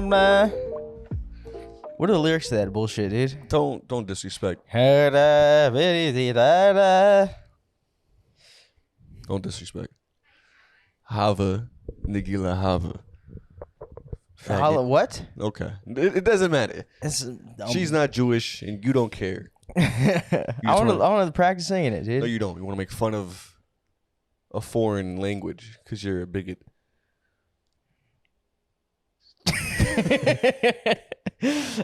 What are the lyrics to that bullshit, dude? Don't disrespect. Don't Don't disrespect. Hava, Nigila Hava. What? Okay. It doesn't matter. She's not Jewish, and you don't care. I want to practice singing it, dude. No, you don't. You want to make fun of a foreign language because you're a bigot.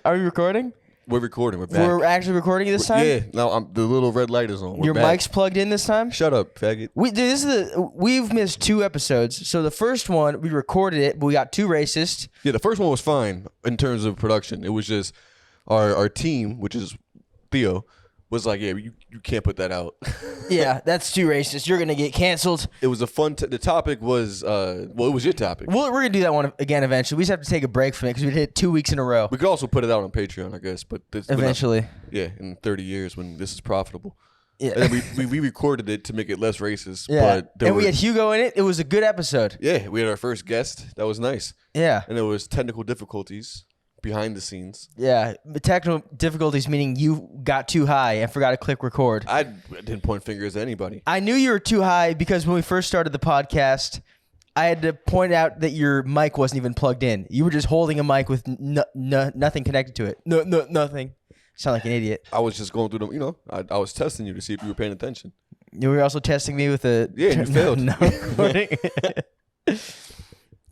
Are we recording? We're recording. We're back. We're actually recording this time? Yeah. Now the little red light is on. We're Your back. mic's plugged in this time? Shut up, faggot. We've missed 2 episodes. So the first one, we recorded it, but we got too racist. Yeah, the first one was fine in terms of production. It was just our team, which is Theo, was like, yeah, you can't put that out. Yeah, that's too racist. You're going to get canceled. It was a fun the topic was, it was your topic. We're going to do that one again eventually. We just have to take a break from it because we did it 2 weeks in a row. We could also put it out on Patreon, I guess. But Eventually. In 30 years when this is profitable. Yeah. And then we recorded it to make it less racist. Yeah. But we had Hugo in it. It was a good episode. Yeah, we had our first guest. That was nice. Yeah. And there was technical difficulties behind the scenes. Yeah. The technical difficulties meaning you got too high and forgot to click record. I didn't point fingers at anybody. I knew you were too high because when we first started the podcast, I had to point out that your mic wasn't even plugged in. You were just holding a mic with nothing connected to it. Nothing. Sound like an idiot. I was just going through them, I was testing you to see if you were paying attention. You were also testing me with a... Yeah, you failed. No recording.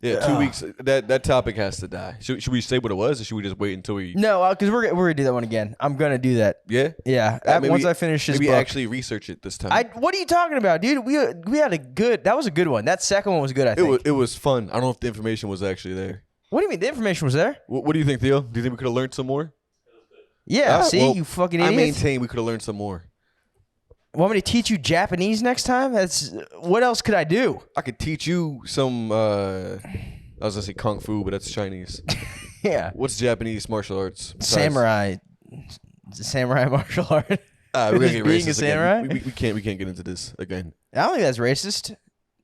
Yeah, 2 weeks. That topic has to die. Should we say what it was, or should we just wait until we... No, because we're going to do that one again. I'm going to do that. Yeah? Yeah. Once I finish this maybe book. actually research it this time. What are you talking about, dude? We had a good... That was a good one. That second one was good, I think. It was fun. I don't know if the information was actually there. What do you mean? The information was there? What do you think, Theo? Do you think we could have learned some more? Yeah, see? You fucking idiot. I maintain we could have learned some more. Want me to teach you Japanese next time? What else could I do? I could teach you some... I was going to say kung fu, but that's Chinese. Yeah. What's Japanese martial arts? Samurai. It's a samurai martial art. We're gonna get being racist a samurai? again. We can't get into this again. I don't think that's racist.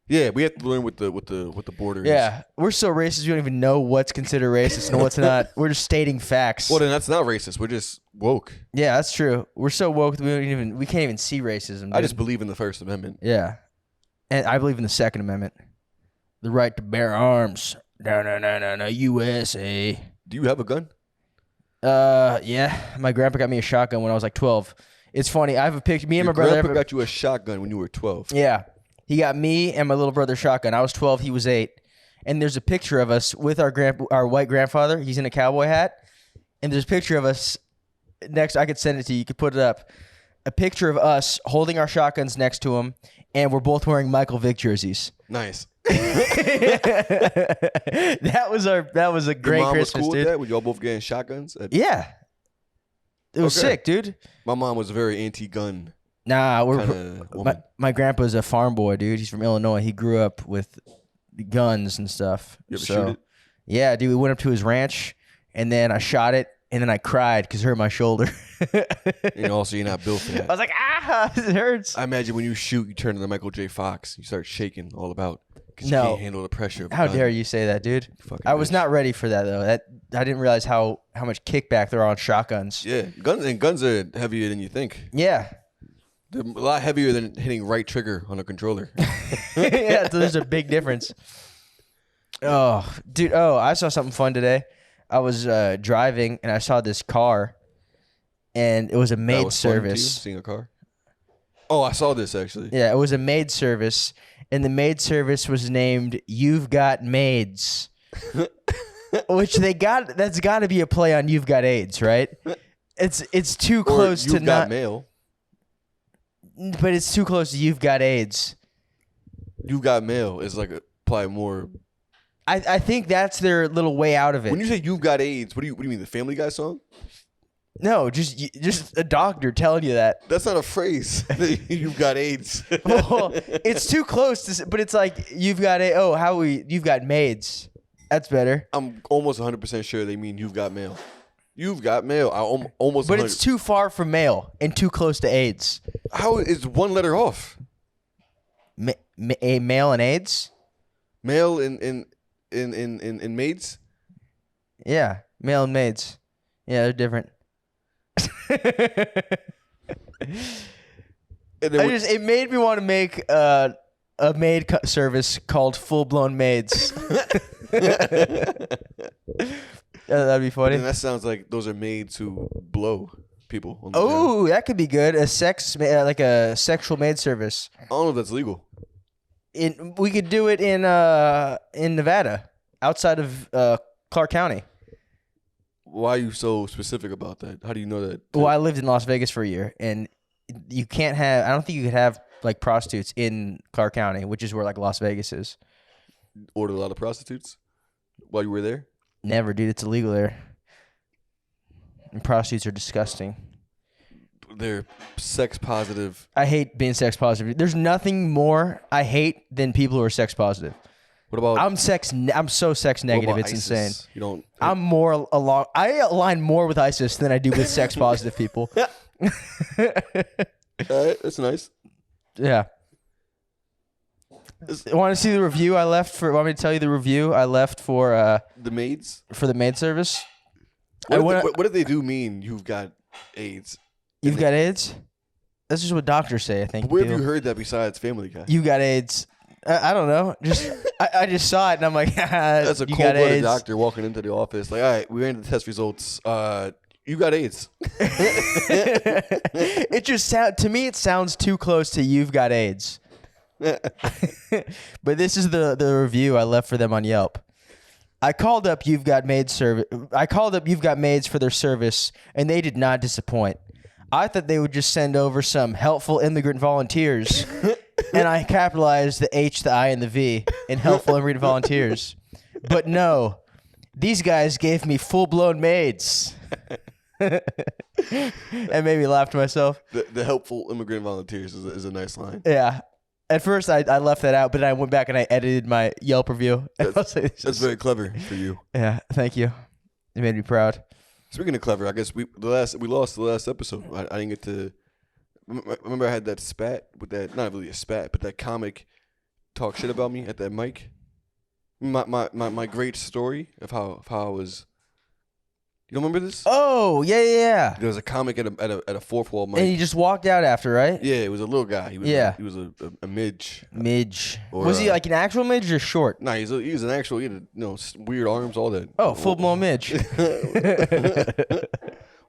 Yeah, we have to learn what the border is. Yeah, we're so racist we don't even know what's considered racist and what's not. We're just stating facts. Well, then that's not racist. We're just woke. Yeah, that's true. We're so woke that we can't even see racism. Dude. I just believe in the First Amendment. Yeah, and I believe in the Second Amendment, the right to bear arms. No, USA. Do you have a gun? Yeah. My grandpa got me a shotgun when I was like 12. It's funny. I have a picture. Me and my brother. Your grandpa got you a shotgun when you were 12. Yeah. He got me and my little brother shotgun. I was 12. He was 8. And there's a picture of us with our white grandfather. He's in a cowboy hat. And there's a picture of us next. I could send it to you. You could put it up. A picture of us holding our shotguns next to him. And we're both wearing Michael Vick jerseys. Nice. That was a great Your mom Christmas, was cool dude. with that? Were y'all both getting shotguns? Yeah. It was Okay. sick, dude. My mom was a very anti-gun Nah, kinda woman. my grandpa's a farm boy, dude. He's from Illinois. He grew up with guns and stuff. You ever shoot it? Yeah, dude. We went up to his ranch, and then I shot it, and then I cried because it hurt my shoulder. And also, you're not built for I that. was like, it hurts. I imagine when you shoot, you turn into Michael J. Fox. You start shaking all about because No. you can't handle the pressure of a How gun. dare you say that, dude? Fucking I was bitch. not ready for that though. I didn't realize how much kickback there are on shotguns. Yeah, guns are heavier than you think. Yeah. They're a lot heavier than hitting right trigger on a controller. Yeah, so there's a big difference. Oh, dude. Oh, I saw something fun today. I was driving and I saw this car, and it was a That maid was fun to you, service. seeing a car. Oh, I saw this actually. Yeah, it was a maid service, and the maid service was named "You've Got Maids," which that's got to be a play on "You've Got AIDS," right? It's too Or close to you've got not, mail. but it's too close to "You've Got AIDS." You've got mail is like probably more. I think that's their little way out of it. When you say you've got AIDS, what do you mean? The Family Guy song? No, just a doctor telling you that. That's not a phrase. You've got AIDS. Well, it's too close to, but it's like you've got you've got maids. That's better. I'm almost 100% sure they mean you've got mail. You've got mail. Almost. But 100. it's too far from male and too close to AIDS. How is one letter off? A male and AIDS. Male in maids. Yeah, male and maids. Yeah, they're different. And then It made me want to make a maid service called Full Blown Maids. That'd be funny. and that sounds like those are maids who blow people. On the job. Oh, that could be good. Like a sexual maid service. I don't know if that's legal. We could do it in Nevada, outside of Clark County. Why are you so specific about that? How do you know that? Well, I lived in Las Vegas for a year, and you can't have. I don't think you could have like prostitutes in Clark County, which is where like Las Vegas is. Ordered a lot of prostitutes while you were there? Never, dude. It's illegal there. And prostitutes are disgusting. They're sex positive. I hate being sex positive. There's nothing more I hate than people who are sex positive. What about? I'm so sex negative. It's ISIS? insane. You don't. I'm more along. I align more with ISIS than I do with sex positive people. All right, that's nice. Yeah. Want to see the review I left for? Want me to tell you the review I left for? The maids For the maid service. What if they do mean you've got AIDS? You've got AIDS? That's just what doctors say, I think. But where have you heard that besides Family Guy? You got AIDS. I don't know. Just I just saw it and I'm like, That's a you got cold-blooded AIDS. doctor walking into the office. Like, all right, we ran the test results. You got AIDS. It just to me it sounds too close to you've got AIDS. But this is the review I left for them on Yelp. I called up You've Got Maids for their service, and they did not disappoint. I thought they would just send over some helpful immigrant volunteers, and I capitalized the H, the I, and the V in helpful immigrant volunteers. But no, these guys gave me full-blown maids. That made me laugh to myself. The helpful immigrant volunteers is a nice line. Yeah. At first, I left that out, but then I went back and I edited my Yelp review. That's very clever for you. Yeah, thank you. It made me proud. Speaking of clever, I guess we lost the last episode. I didn't get to. Remember, I had that spat with that. Not really a spat, but that comic talk shit about me at that mic. My great story of how I was. You don't remember this? Oh, yeah. There was a comic at a fourth wall mic. And he just walked out after, right? Yeah, it was a little guy. He was a midge. Midge. Or, was he like an actual midge or short? Nah, he was an actual. He had weird arms, all that. Oh, full blown midge.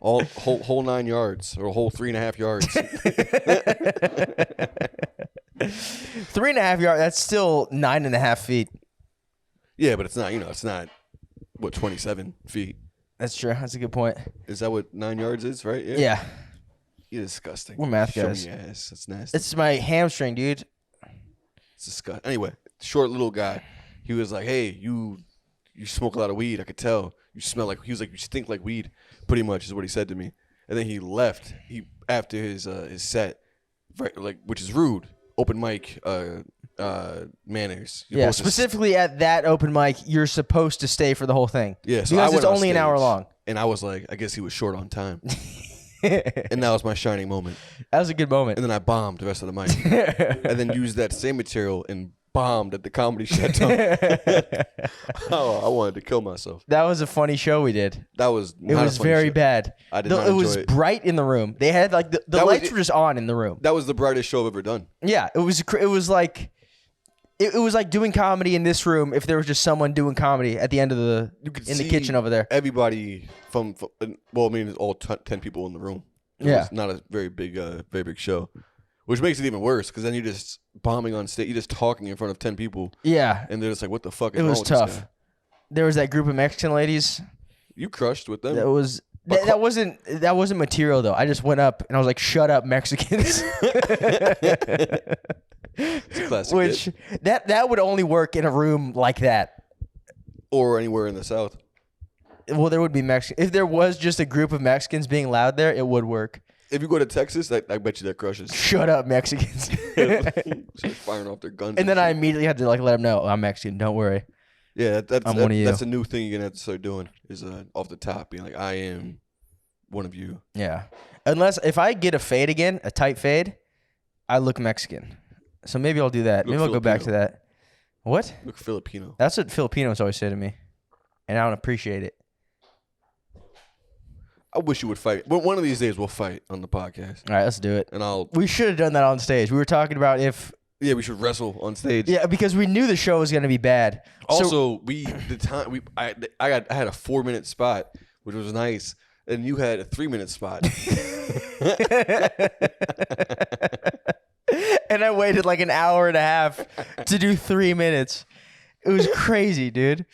All whole 9 yards or a whole 3.5 yards. 3.5 yards. That's still 9.5 feet. Yeah, but it's not. It's not. What 27 feet. That's true. That's a good point. Is that what 9 yards is? Right? Yeah. You're disgusting. We're math Show guys. me your ass. That's nasty. It's my hamstring, dude. It's disgusting. Anyway, short little guy. He was like, "Hey, you smoke a lot of weed. I could tell. You smell like." He was like, "You stink like weed." Pretty much is what he said to me. And then he left. After his set, right, like, which is rude. Open mic manners. Yeah, specifically at that open mic, you're supposed to stay for the whole thing. Yeah, so because I went it's on only an stage, hour long. And I was like, I guess he was short on time. And that was my shining moment. That was a good moment. And then I bombed the rest of the mic. And then used that same material and bombed at the Comedy Chateau. Oh, I wanted to kill myself. That was a funny show we did. That was not It was a funny very show. bad. I did not It was enjoy it. bright in the room. They had like the lights were just on in the room. That was the brightest show I've ever done. Yeah, it was like it was like doing comedy in this room if there was just someone doing comedy at the end of the the kitchen over there. Everybody from well, I mean, it's all 10 people in the room. It was not a very big show, which makes it even worse because then you're just bombing on stage. You're just talking in front of 10 people. Yeah, And they're just like, "What the fuck is it wrong was with this tough. guy?" There was that group of Mexican ladies. You crushed with them. That was that wasn't material though. I just went up and I was like, "Shut up, Mexicans." It's a classic Which bit. that would only work in a room like that. Or anywhere in the South. Well, there would be Mexican. If there was just a group of Mexicans being loud there, it would work. If you go to Texas, I bet you that crushes. Shut up, Mexicans. Just firing off their guns. And then I shit. immediately had to like let them know I'm Mexican. Don't worry. Yeah, I'm one of you. That's a new thing you're gonna have to start doing. Is off the top being like, I am one of you. Yeah. Unless if I get a fade again, a tight fade, I look Mexican. So maybe I'll do that. Maybe I'll go back to that. What? Look Filipino. That's what Filipinos always say to me, and I don't appreciate it. I wish you would fight. But one of these days we'll fight on the podcast. All right, let's do it. And We should have done that on stage. We were talking about if. Yeah, we should wrestle on stage. Yeah, because we knew the show was going to be bad. Also, I had a 4-minute spot, which was nice, and you had a 3-minute spot. And I waited like an hour and a half to do 3 minutes. It was crazy, dude.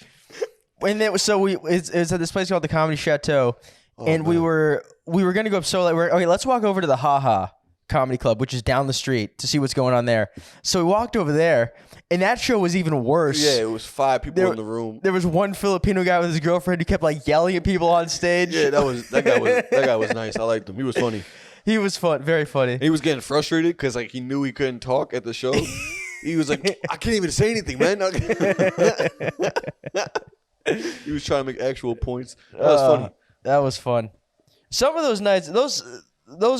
And it was it's at this place called the Comedy Chateau, and we were gonna go up so late. Okay, let's walk over to the Ha Ha Comedy Club, which is down the street, to see what's going on there. So we walked over there, and that show was even worse. Yeah, it was 5 people in the room. There was one Filipino guy with his girlfriend who kept like yelling at people on stage. Yeah, that guy was nice. I liked him. He was funny. He was fun, very funny. He was getting frustrated because like he knew he couldn't talk at the show. He was like, I can't even say anything, man. He was trying to make actual points. That was funny. That was fun. Some of those nights, those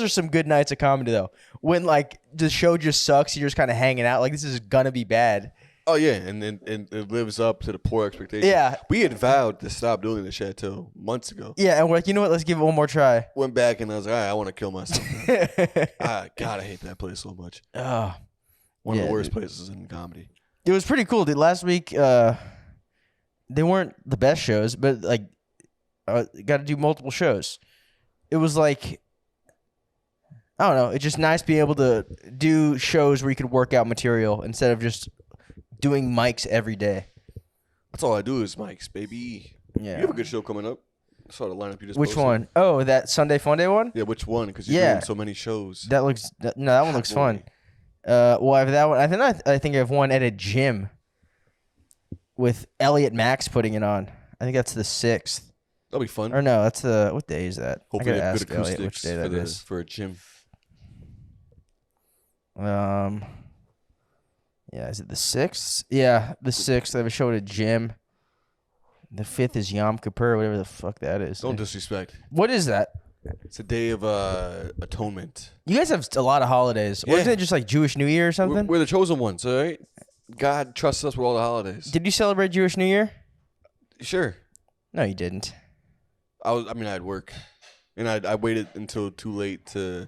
are some good nights of comedy though. When like the show just sucks, you're just kind of hanging out. Like this is gonna be bad. Oh yeah, and it lives up to the poor expectations. Yeah, we had vowed to stop doing the Chateau months ago. Yeah, and we're like, you know what? Let's give it one more try. Went back and I was like, all right, I want to kill myself. God, I hate that place so much. One of the worst places in comedy. It was pretty cool, dude. Last week, they weren't the best shows, but like, got to do multiple shows. It was like, I don't know. It's just nice being able to do shows where you could work out material instead of just doing mics every day. That's all I do is mics, baby. Yeah. You have a good show coming up. I saw the lineup you just Which posted. one? Oh, that Sunday Fun Day one? Yeah, which one? Because you're doing so many shows. That one looks fun. Well, I have that one. I think I have one at a gym with Elliot Max putting it on. I think that's the 6th. That'll be fun. Or no, that's what day is that? Hopefully, I gotta have good ask Elliot acoustics which day that is. for a gym. Yeah, is it the 6th? Yeah, the 6th. I have a show at a gym. The 5th is Yom Kippur, whatever the fuck that is. Don't disrespect. What is that? It's a day of atonement. You guys have a lot of holidays. Yeah. Wasn't it just like Jewish New Year or something? We're the chosen ones, all right? God trusts us with all the holidays. Did you celebrate Jewish New Year? Sure. No, you didn't. I had work, and I waited until too late to.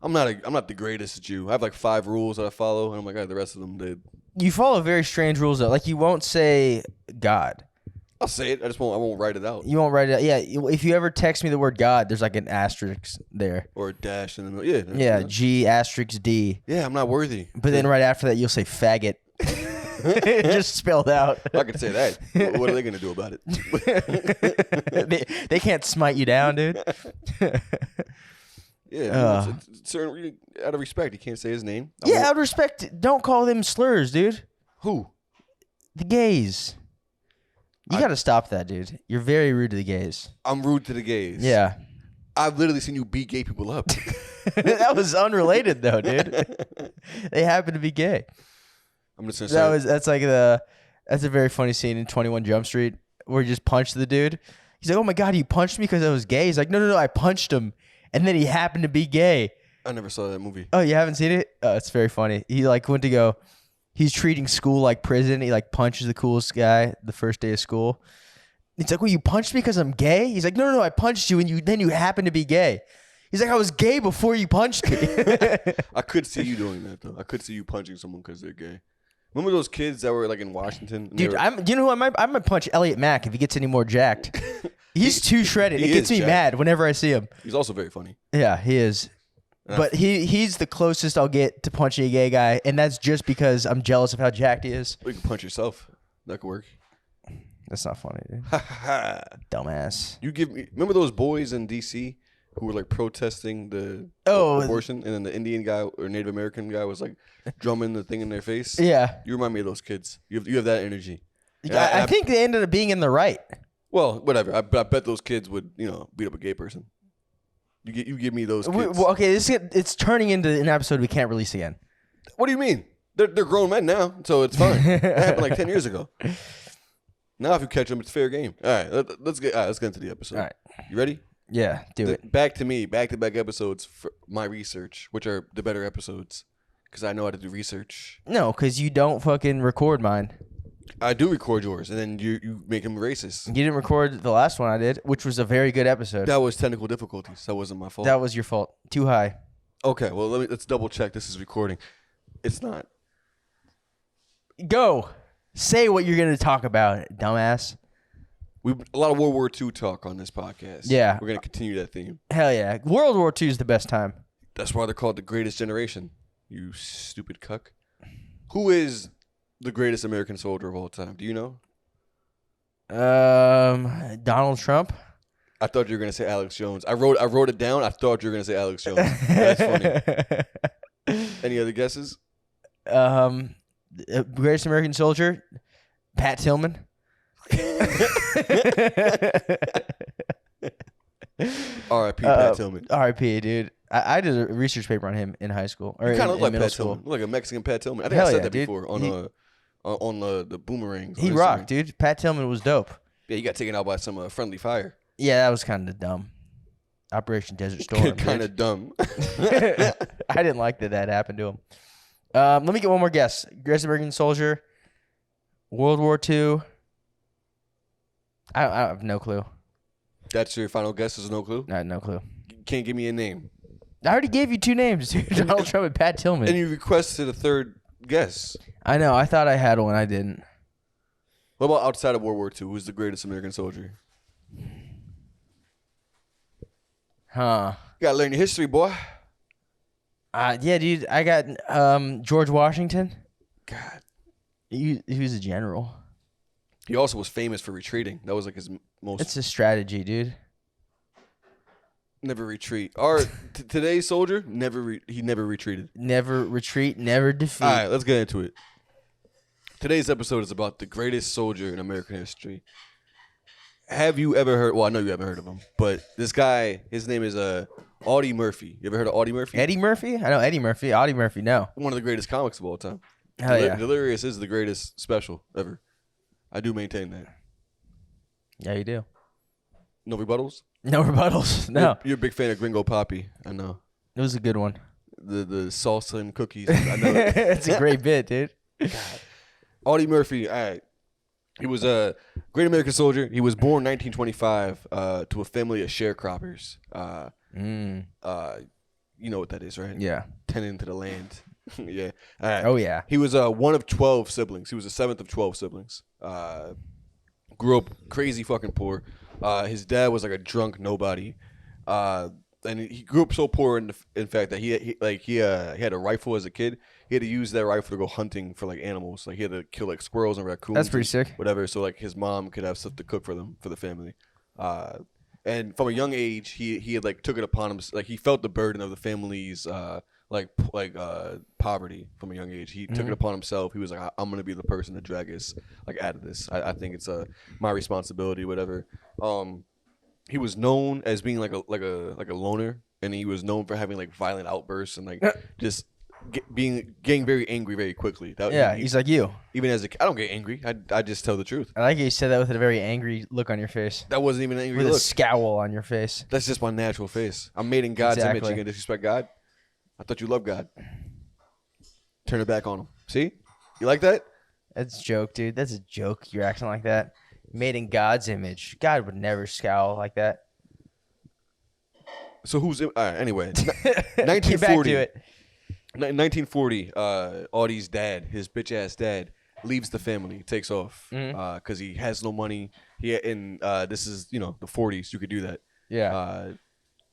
I'm not the greatest Jew. I have like 5 rules that I follow, and I'm like, the rest of them did. You follow very strange rules though. Like you won't say God. I'll say it. I won't write it out. You won't write it out. Yeah. If you ever text me the word God, there's like an asterisk there. Or a dash in the middle. Yeah. Yeah. G asterisk D. Yeah, I'm not worthy. But then right after that, you'll say faggot. Just spelled out. I can say that. What are they gonna do about it? they can't smite you down, dude. Yeah, it's certain out of respect, you can't say his name. Out of respect, don't call them slurs, dude. Who? The gays. You gotta stop that, dude. You're very rude to the gays. I'm rude to the gays. Yeah. I've literally seen you beat gay people up. That was unrelated, though, dude. They happen to be gay. I'm just gonna say that's a very funny scene in 21 Jump Street where he just punched the dude. He's like, "Oh my god, you punched me because I was gay." He's like, "No, I punched him, and then he happened to be gay." I never saw that movie. Oh, you haven't seen it? Oh, it's very funny. He like went to go. He's treating school like prison. He like punches the coolest guy the first day of school. He's like, "Well, you punched me because I'm gay?" He's like, No, I punched you, and then you happened to be gay. He's like, "I was gay before you punched me." I could see you doing that though. I could see you punching someone because they're gay. Remember those kids that were like in Washington? Dude, you know who I might punch Elliot Mack if he gets any more jacked. He's too shredded. It gets me mad whenever I see him. He's also very funny. Yeah, he is. But he's the closest I'll get to punching a gay guy, and that's just because I'm jealous of how jacked he is. Or you can punch yourself. That could work. That's not funny, dude. Dumbass. You give me. Remember those boys in D.C. who were like protesting the abortion, and then the Indian guy or Native American guy was like drumming the thing in their face? Yeah. You remind me of those kids. You have that energy. I think they ended up being in the right. Well, whatever. I bet those kids would, beat up a gay person. You give me those kids. Okay, it's turning into an episode we can't release again. What do you mean? They're grown men now, so it's fine. That happened like 10 years ago. Now if you catch them, it's fair game. All right, let's get into the episode. All right. You ready? Yeah, do it. Back to me, back-to-back episodes for my research, which are the better episodes, because I know how to do research. No, because you don't fucking record mine. I do record yours, and then you make him racist. You didn't record the last one I did, which was a very good episode. That was technical difficulties. That wasn't my fault. That was your fault. Too high. Okay, well let's double check. This is recording. It's not. Go. Say what you're going to talk about, dumbass. We a lot of World War II talk on this podcast. Yeah. We're gonna continue that theme. Hell yeah. World War II is the best time. That's why they're called the greatest generation. You stupid cuck. Who is the greatest American soldier of all time? Do you know? Donald Trump. I thought you were gonna say Alex Jones. I wrote it down. I thought you were gonna say Alex Jones. That's funny. Any other guesses? Greatest American soldier, Pat Tillman. R.I.P. Pat Tillman. R.I.P. Dude. I did a research paper on him in high school. Or You kind of in look like middle Pat school. Tillman. Look like a Mexican Pat Tillman. I think Hell I said yeah, that dude. before on the boomerangs. He on rocked, Instagram. dude. Pat Tillman was dope. Yeah, he got taken out by some friendly fire. Yeah, that was kind of dumb. Operation Desert Storm. Kind of dumb. I didn't like that happened to him. Let me get one more guess. Greatest American soldier, World War II. I have no clue. That's your final guess? There's no clue? I have no clue. Can't give me a name. I already gave you two names, dude. Donald Trump and Pat Tillman. And you requested a third guess. I know. I thought I had one. I didn't. What about outside of World War II? Who's the greatest American soldier? Huh. You gotta learn your history, boy. Yeah, dude. I got George Washington. God. He was a general. He also was famous for retreating. That was like his most. It's a strategy, dude. Never retreat. Our today's soldier he never retreated. Never retreat, never defeat. All right, let's get into it. Today's episode is about the greatest soldier in American history. Have you ever heard? Well, I know you haven't heard of him, but this guy, his name is Audie Murphy. You ever heard of Audie Murphy? Eddie Murphy? I know Eddie Murphy. Audie Murphy, no. One of the greatest comics of all time. Hell yeah. Delirious is the greatest special ever. I do maintain that. Yeah, you do. No rebuttals? No rebuttals. No. You're a big fan of Gringo Poppy. I know. It was a good one. The salsa and cookies. I know that. It's a great bit, dude. Audie Murphy, all right. He was a great American soldier. He was born 1925 to a family of sharecroppers. You know what that is, right? Yeah. Tending to the land. Yeah. All right. Oh, yeah. He was one of 12 siblings. He was the seventh of 12 siblings. Grew up crazy fucking poor. His dad was like a drunk nobody. And he grew up so poor in fact that he had a rifle as a kid. He had to use that rifle to go hunting for like animals. Like he had to kill like squirrels and raccoons. That's pretty sick. Whatever. So like his mom could have stuff to cook for the family. And from a young age, he had like took it upon him. Like he felt the burden of the family's poverty from a young age. He took it upon himself. He was like, I'm gonna be the person to drag us like out of this. I think it's my responsibility, whatever. He was known as being like a loner, and he was known for having like violent outbursts and like just getting very angry very quickly. He's like you. Even as a kid, I don't get angry. I just tell the truth. I like how you said that with a very angry look on your face. That wasn't even an angry With look. a scowl on your face. That's just my natural face. I'm made in God's image. You gonna disrespect God? I thought you loved God. Turn it back on him. See? You like that? That's a joke, dude. That's a joke. You're acting like that. Made in God's image. God would never scowl like that. So who's all right? Anyway, Get 1940. back to it. 1940. Audie's dad, his bitch ass dad, leaves the family, takes off because he has no money. This is the 40s. You could do that. Yeah.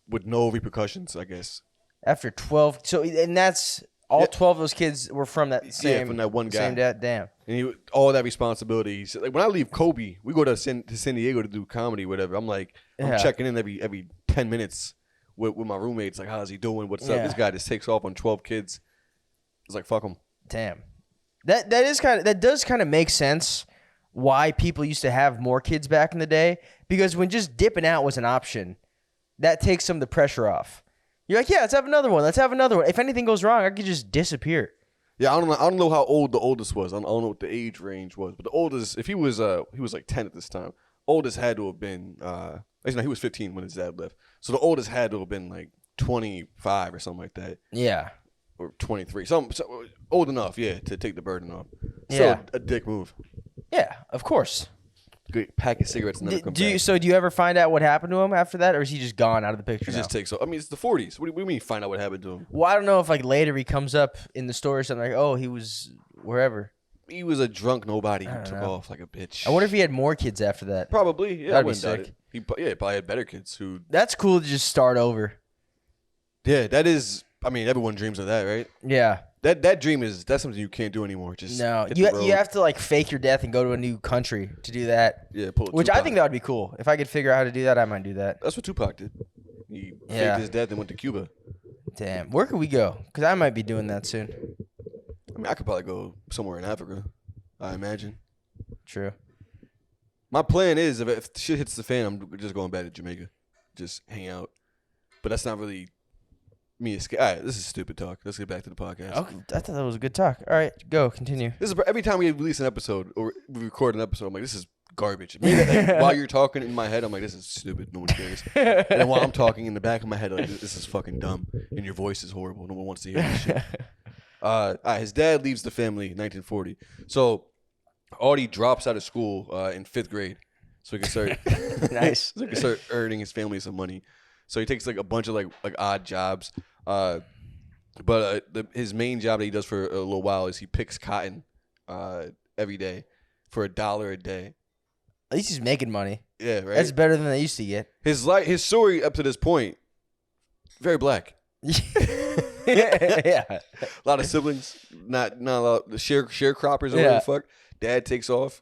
With no repercussions, I guess. After 12, and that's all 12 of those kids were from that same from that one guy. Same dad. Damn. And all that responsibility. So, like when I leave Kobe, we go to San Diego to do comedy, whatever. I'm like, I'm checking in every 10 minutes with my roommates. Like, how's he doing? What's up? This guy just takes off on 12 kids. It's like, fuck him. Damn. That does kind of make sense why people used to have more kids back in the day, because when just dipping out was an option, that takes some of the pressure off. You're like, yeah, let's have another one. Let's have another one. If anything goes wrong, I could just disappear. Yeah, I don't know how old the oldest was. I don't know what the age range was, but the oldest, if he was like 10 at this time, oldest had to have been actually no, he was 15 when his dad left. So the oldest had to have been like 25 or something like that. Yeah. Or 23. So old enough, yeah, to take the burden off. So a dick move. Yeah, of course. Good pack of cigarettes and never come back. So do you ever find out what happened to him after that, or is he just gone out of the picture He now? just takes off. I mean, it's the 40s. What do you mean find out what happened to him? Well, I don't know if like later he comes up in the story or something like, oh, he was wherever. He was a drunk nobody who I don't took know. off like a bitch. I wonder if he had more kids after that. Probably. Yeah, I That'd be wouldn't doubt sick. it. He probably had better kids who. That's cool to just start over. Yeah, that is. I mean, everyone dreams of that, right? Yeah. That dream that's something you can't do anymore. Just No, hit you the road. have to like fake your death and go to a new country to do that. Yeah, pull a Which I Tupac. think that would be cool. If I could figure out how to do that, I might do that. That's what Tupac did. He Yeah. faked his death and went to Cuba. Damn. Where could we go? Because I might be doing that soon. I mean, I could probably go somewhere in Africa. I imagine. True. My plan is if shit hits the fan, I'm just going back to Jamaica, just hang out. But that's not really me escape. All right, this is stupid talk. Let's get back to the podcast. Okay, I thought that was a good talk. All right, go. Continue. This is every time we release an episode or we record an episode, I'm like, this is garbage. Maybe, like, while you're talking in my head, I'm like, this is stupid. No one cares. And then while I'm talking in the back of my head, like, this is fucking dumb. And your voice is horrible. No one wants to hear this shit. All right, his dad leaves the family in 1940. So Audie drops out of school in 5th grade, so he can start Nice. so he can start earning his family some money. So he takes like a bunch of like odd jobs. But his main job that he does for a little while is he picks cotton every day for $1 a day. At least he's making money. Yeah, right. That's better than they used to get. His story up to this point, very black. Yeah. A lot of siblings, not a lot. The sharecroppers or whatever the fuck. Dad takes off.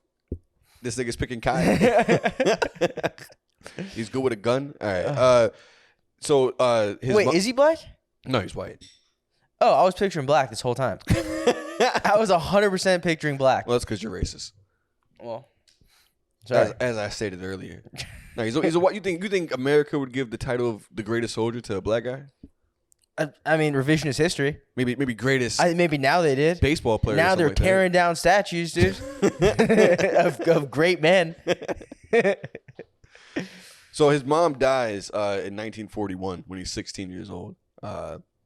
This nigga's picking cotton. He's good with a gun. All right. Wait, is he black? No, he's white. Oh, I was picturing black this whole time. I was 100% picturing black. Well, that's because you're racist. Well, sorry. As I stated earlier. No, he's a what? You think America would give the title of the greatest soldier to a black guy? I mean, revisionist history. Maybe greatest Maybe now they did. baseball player. Now or they're something like tearing down statues, dude, of great men. that. So his mom dies in 1941 when he's 16 years old.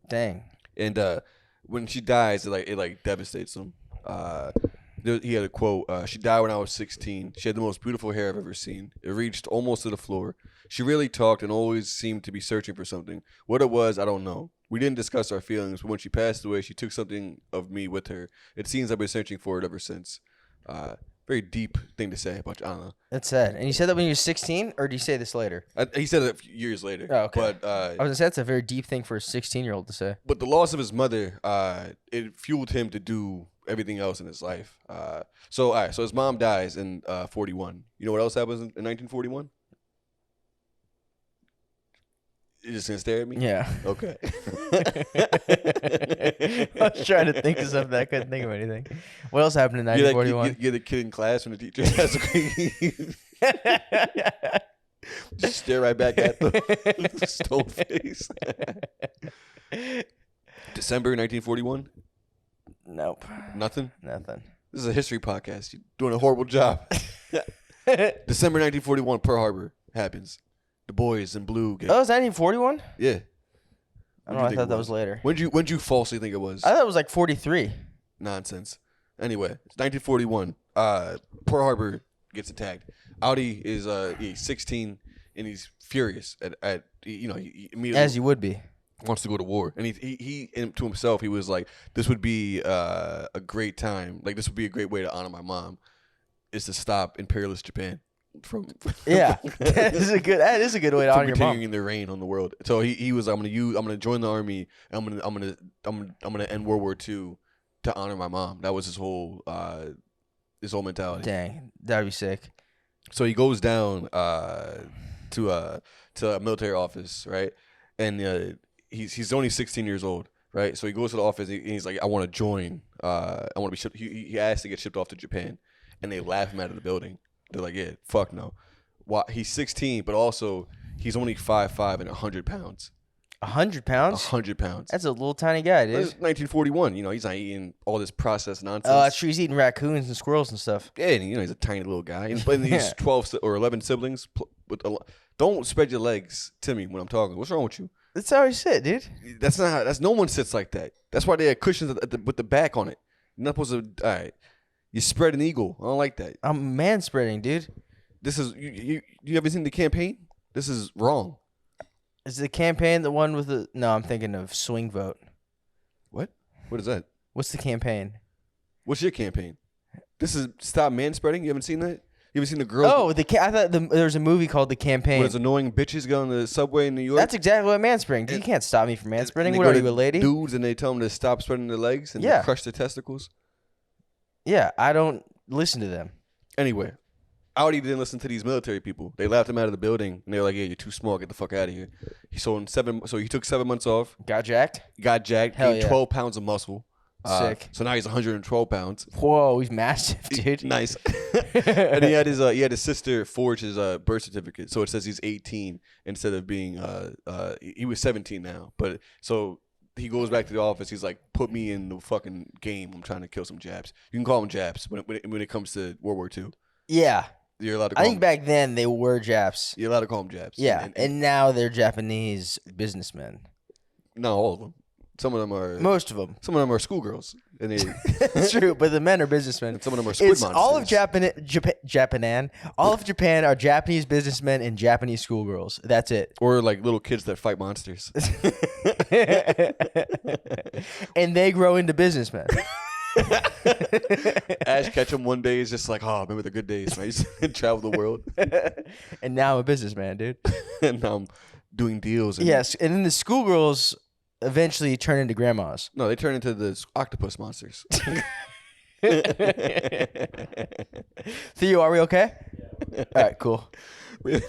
Dang. And when she dies, it devastates him. He had a quote. She died when I was 16. She had the most beautiful hair I've ever seen. It reached almost to the floor. She really talked and always seemed to be searching for something. What it was, I don't know. We didn't discuss our feelings, but when she passed away, she took something of me with her. It seems I've been searching for it ever since. Very deep thing to say, but I don't know. That's sad. And you said that when you were 16, or did you say this later? He said it a few years later. Oh, okay. But I was gonna say that's a very deep thing for a 16-year-old to say. But the loss of his mother, it fueled him to do everything else in his life. So his mom dies in 41. You know what else happens in 1941? You're just gonna stare at me? Yeah. Okay. I was trying to think of something. I couldn't think of anything. What else happened in 1941? You're the kid in class when the teacher has a just stare right back at the stone face. December 1941? Nope. Nothing? Nothing. This is a history podcast. You're doing a horrible job. December 1941, Pearl Harbor happens. The boys in blue get. Oh, it was 1941? Yeah. I don't know. I thought that was later. When'd you falsely think it was? I thought it was like 43. Nonsense. Anyway, it's 1941. Pearl Harbor gets attacked. Audie is he's 16 and he's furious at he immediately As you would be. wants to go to war. And he to himself, he was like, this would be a great time. Like, this would be a great way to honor my mom, is to stop imperialist Japan from Yeah, that is a good way to honor your mom. continuing their reign on the world. So he was, I'm gonna join the army. And I'm gonna end World War II to honor my mom. That was his whole mentality. Dang, that'd be sick. So he goes down to a military office, right? And he's only 16 years old, right? So he goes to the office and he's like, I want to join. I want to be shipped. He asked to get shipped off to Japan, and they laugh him out of the building. They're like, yeah, fuck no. Why? He's 16, but also he's only 5'5" and 100 pounds. 100 pounds? 100 pounds. That's a little tiny guy, dude. It's 1941. He's not eating all this processed nonsense. Oh, that's true. He's eating raccoons and squirrels and stuff. Yeah, and, he's a tiny little guy. And he's 12 or 11 siblings. Don't spread your legs to me when I'm talking. What's wrong with you? That's how he sit, dude. That's not how. No one sits like that. That's why they have cushions with the back on it. You're not supposed to. All right. You spread an eagle. I don't like that. I'm man spreading, dude. This is you haven't seen the campaign? This is wrong. Is the campaign the one with the? No, I'm thinking of swing vote. What? What is that? What's the campaign? What's your campaign? This is stop man spreading. You haven't seen that? You haven't seen the girls? Oh, I thought there was a movie called The Campaign. When it's annoying bitches go on the subway in New York. That's exactly what manspreading. Dude, you can't stop me from manspreading. They What go are to you, a lady? Dudes, and they tell them to stop spreading their legs and Yeah. crush their testicles. Yeah, I don't listen to them. Anyway, Audie didn't listen to these military people. They laughed him out of the building, and they were like, "Yeah, you're too small. Get the fuck out of here." So he took 7 months off. Got jacked? Got jacked. Hell Gained yeah. 12 pounds of muscle. Sick. So now he's 112 pounds. Whoa, he's massive, dude. Nice. And he had his sister forge his birth certificate, so it says he's 18 instead of being he was 17 now. But so he goes back to the office. He's like, "Put me in the fucking game. I'm trying to kill some Japs." You can call them Japs when it comes to World War II. Yeah. You're allowed to. I Call think back then they were Japs. You're allowed to call them Japs. Yeah, and now they're Japanese businessmen. not all of them. Some of them are. Most of them. Some of them are schoolgirls, and they. It's true, but the men are businessmen. And some of them are squid It's monsters. all of Japan. All of Japan are Japanese businessmen and Japanese schoolgirls. That's it. Or like little kids that fight monsters. And they grow into businessmen. Ash Ketchum one day is just like, oh, remember the good days, man. I used to travel the world. And now I'm a businessman, dude. And now I'm doing deals. And Yes, and then the schoolgirls eventually turn into grandmas. No, they turn into the octopus monsters. Theo, are we okay? Yeah. All right, cool. Theo,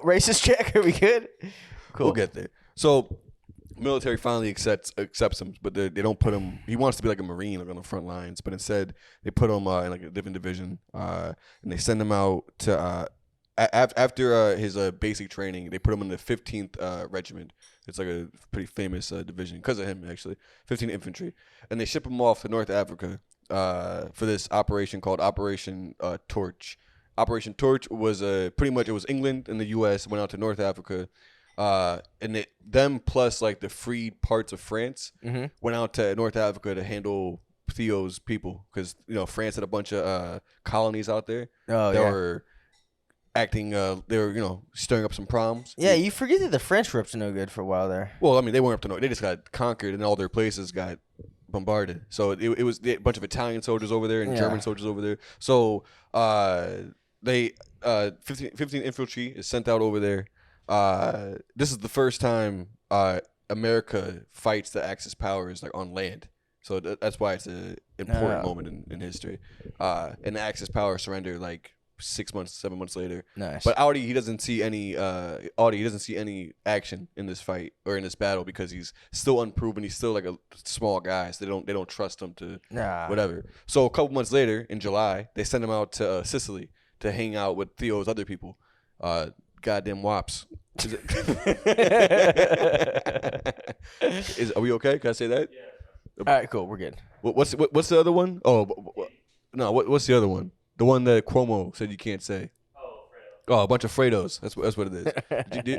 racist check. Are we good? Cool. We'll get there. So, military finally accepts him, but they don't put him. He wants to be like a Marine, like on the front lines, but instead they put him in like a different division, and they send him out to after his basic training. They put him in the 15th Regiment. It's like a pretty famous division because of him, actually. 15th Infantry, and they ship him off to North Africa for this operation called Operation Torch. Operation Torch was pretty much, it was England and the U.S. went out to North Africa. And them plus like the freed parts of France went out to North Africa to handle Theo's people because France had a bunch of colonies out there that were acting. They were stirring up some problems. Yeah, you forget that the French were up to no good for a while there. Well, I mean they weren't up to no. They just got conquered and all their places got bombarded. So it was a bunch of Italian soldiers over there and German soldiers over there. So they 15 infantry is sent out over there. This is the first time America fights the Axis powers like on land, so that's why it's an important moment in history. And the Axis powers surrender like 7 months later. Nice. But Audie, he doesn't see any action in this fight or in this battle because he's still unproven. He's still like a small guy, so they don't trust him to whatever. So a couple months later, in July, they send him out to Sicily to hang out with Theo's other people. Goddamn wops. Are we okay? Can I say that? Yeah. All right, cool. We're good. What's the other one? Oh, no. What's the other one? The one that Cuomo said you can't say. Oh, Fredo. Oh, a bunch of Fredos. That's what it is.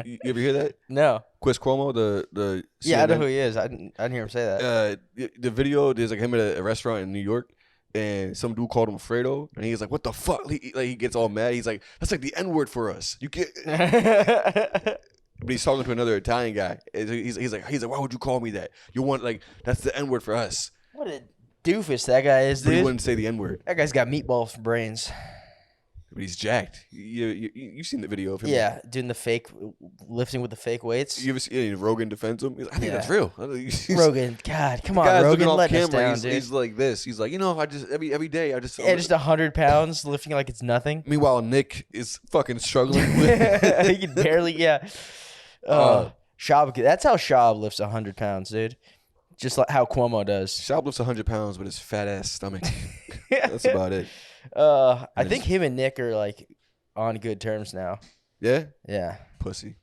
You ever hear that? No. Chris Cuomo, the yeah, I know who he is. I didn't hear him say that. The video, there's like him at a restaurant in New York. And some dude called him Fredo, and he's like, "What the fuck?" He gets all mad. He's like, "That's like the N-word for us. You can't." But he's talking to another Italian guy. He's like, "Why would you call me that? You want that's the N-word for us." What a doofus that guy is, dude. But he wouldn't say the N-word. That guy's got meatballs for brains. But he's jacked. You've seen the video of him. Yeah, doing the fake lifting with the fake weights. You ever see Rogan defends him? He's like, I think that's real. Rogan, God, come on, Rogan, Rogan, off let us camera, down, dude. He's like this. He's like, I just every day I just just 100 pounds lifting like it's nothing. Meanwhile, Nick is fucking struggling. He can barely, Shab, that's how Shab lifts 100 pounds, dude. Just like how Cuomo does. Shab lifts 100 pounds with his fat ass stomach. That's about it. I think him and Nick are like on good terms now. Yeah? Yeah. Pussy.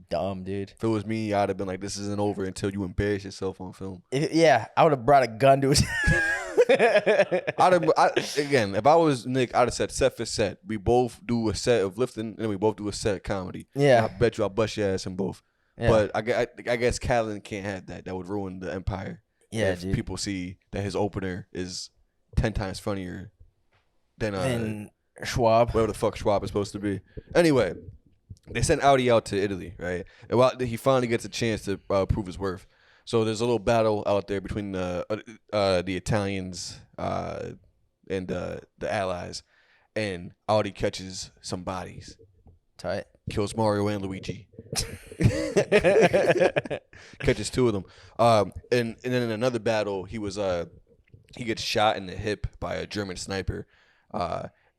Dumb, dude. If it was me, I'd have been like, this isn't over until you embarrass yourself on film. I would have brought a gun to his Again, if I was Nick, I'd have said set for set. We both do a set of lifting, and then we both do a set of comedy. Yeah. I bet you I'll bust your ass in both. Yeah. But I guess Callan can't have that. That would ruin the empire. Yeah, if dude. people see that his opener is 10 times funnier than Schwab. whatever the fuck Schwab is supposed to be. Anyway, they sent Audi out to Italy, right? And while he finally gets a chance to prove his worth. So there's a little battle out there between the Italians and the Allies, and Audi catches some bodies. Tight. Kills Mario and Luigi. Catches 2 of them. And then in another battle, he gets shot in the hip by a German sniper.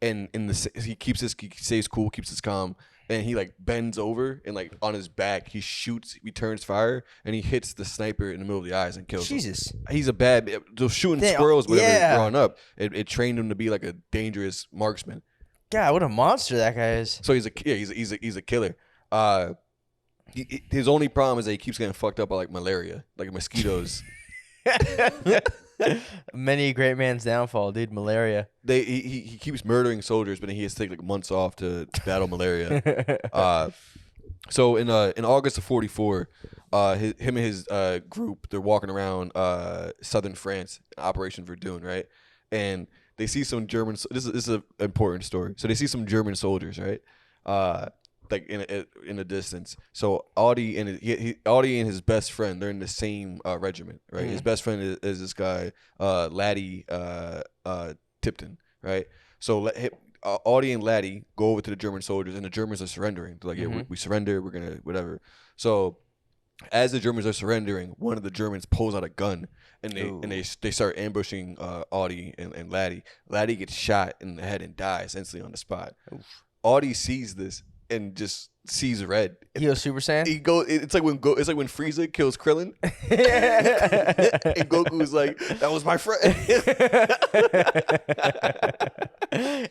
And he stays cool, keeps his calm, and he like bends over and like on his back he returns fire, and he hits the sniper in the middle of the eyes and kills him. Jesus. He's a bad shooting squirrels, whatever. Growing up, it trained him to be like a dangerous marksman. God, what a monster that guy is. So he's a killer. His only problem is that he keeps getting fucked up by like malaria, like mosquitoes. Many a great man's downfall, dude. Malaria. He keeps murdering soldiers, but then he has to take like months off to battle malaria. So in August of '44, him and his group, they're walking around southern France, Operation Verdun, right? And they see some German. This is an important story. So they see some German soldiers, right? Like in the distance. So Audie and his best friend, they're in the same regiment, right? Mm-hmm. His best friend is this guy, Laddie Tipton, right? So Audie and Laddie go over to the German soldiers, and the Germans are surrendering. They're like, yeah, we surrender. We're gonna whatever. So as the Germans are surrendering, one of the Germans pulls out a gun, and they start ambushing Audie and Laddie. Laddie gets shot in the head and dies instantly on the spot. Oof. Audie sees this and just sees red. He goes Super Saiyan. It's like when Frieza kills Krillin, and Goku's like, "That was my friend."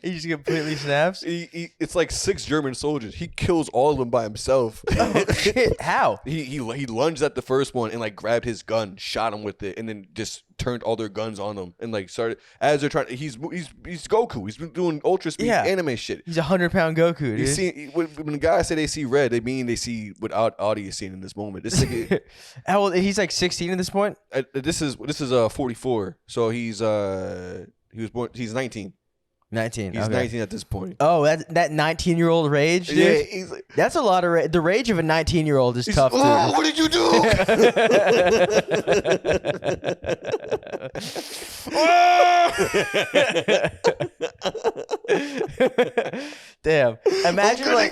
He just completely snaps. It's like 6 German soldiers. He kills all of them by himself. Oh shit! How? He lunged at the first one and like grabbed his gun, shot him with it, and then just turned all their guns on them and like started as they're trying. He's Goku. He's been doing ultra speed anime shit. He's 100-pound Goku, dude. You see, when the guys say they see red, they mean they see what Audie is seeing in this moment. This is how old? He's like 16 at this point. This is 44. So he was born. He's 19. 19. He's 19 at this point. Oh, that 19-year-old rage, dude? Yeah, he's like, that's a lot of rage. The rage of a 19-year-old is tough. Oh, what did you do? Damn! Imagine like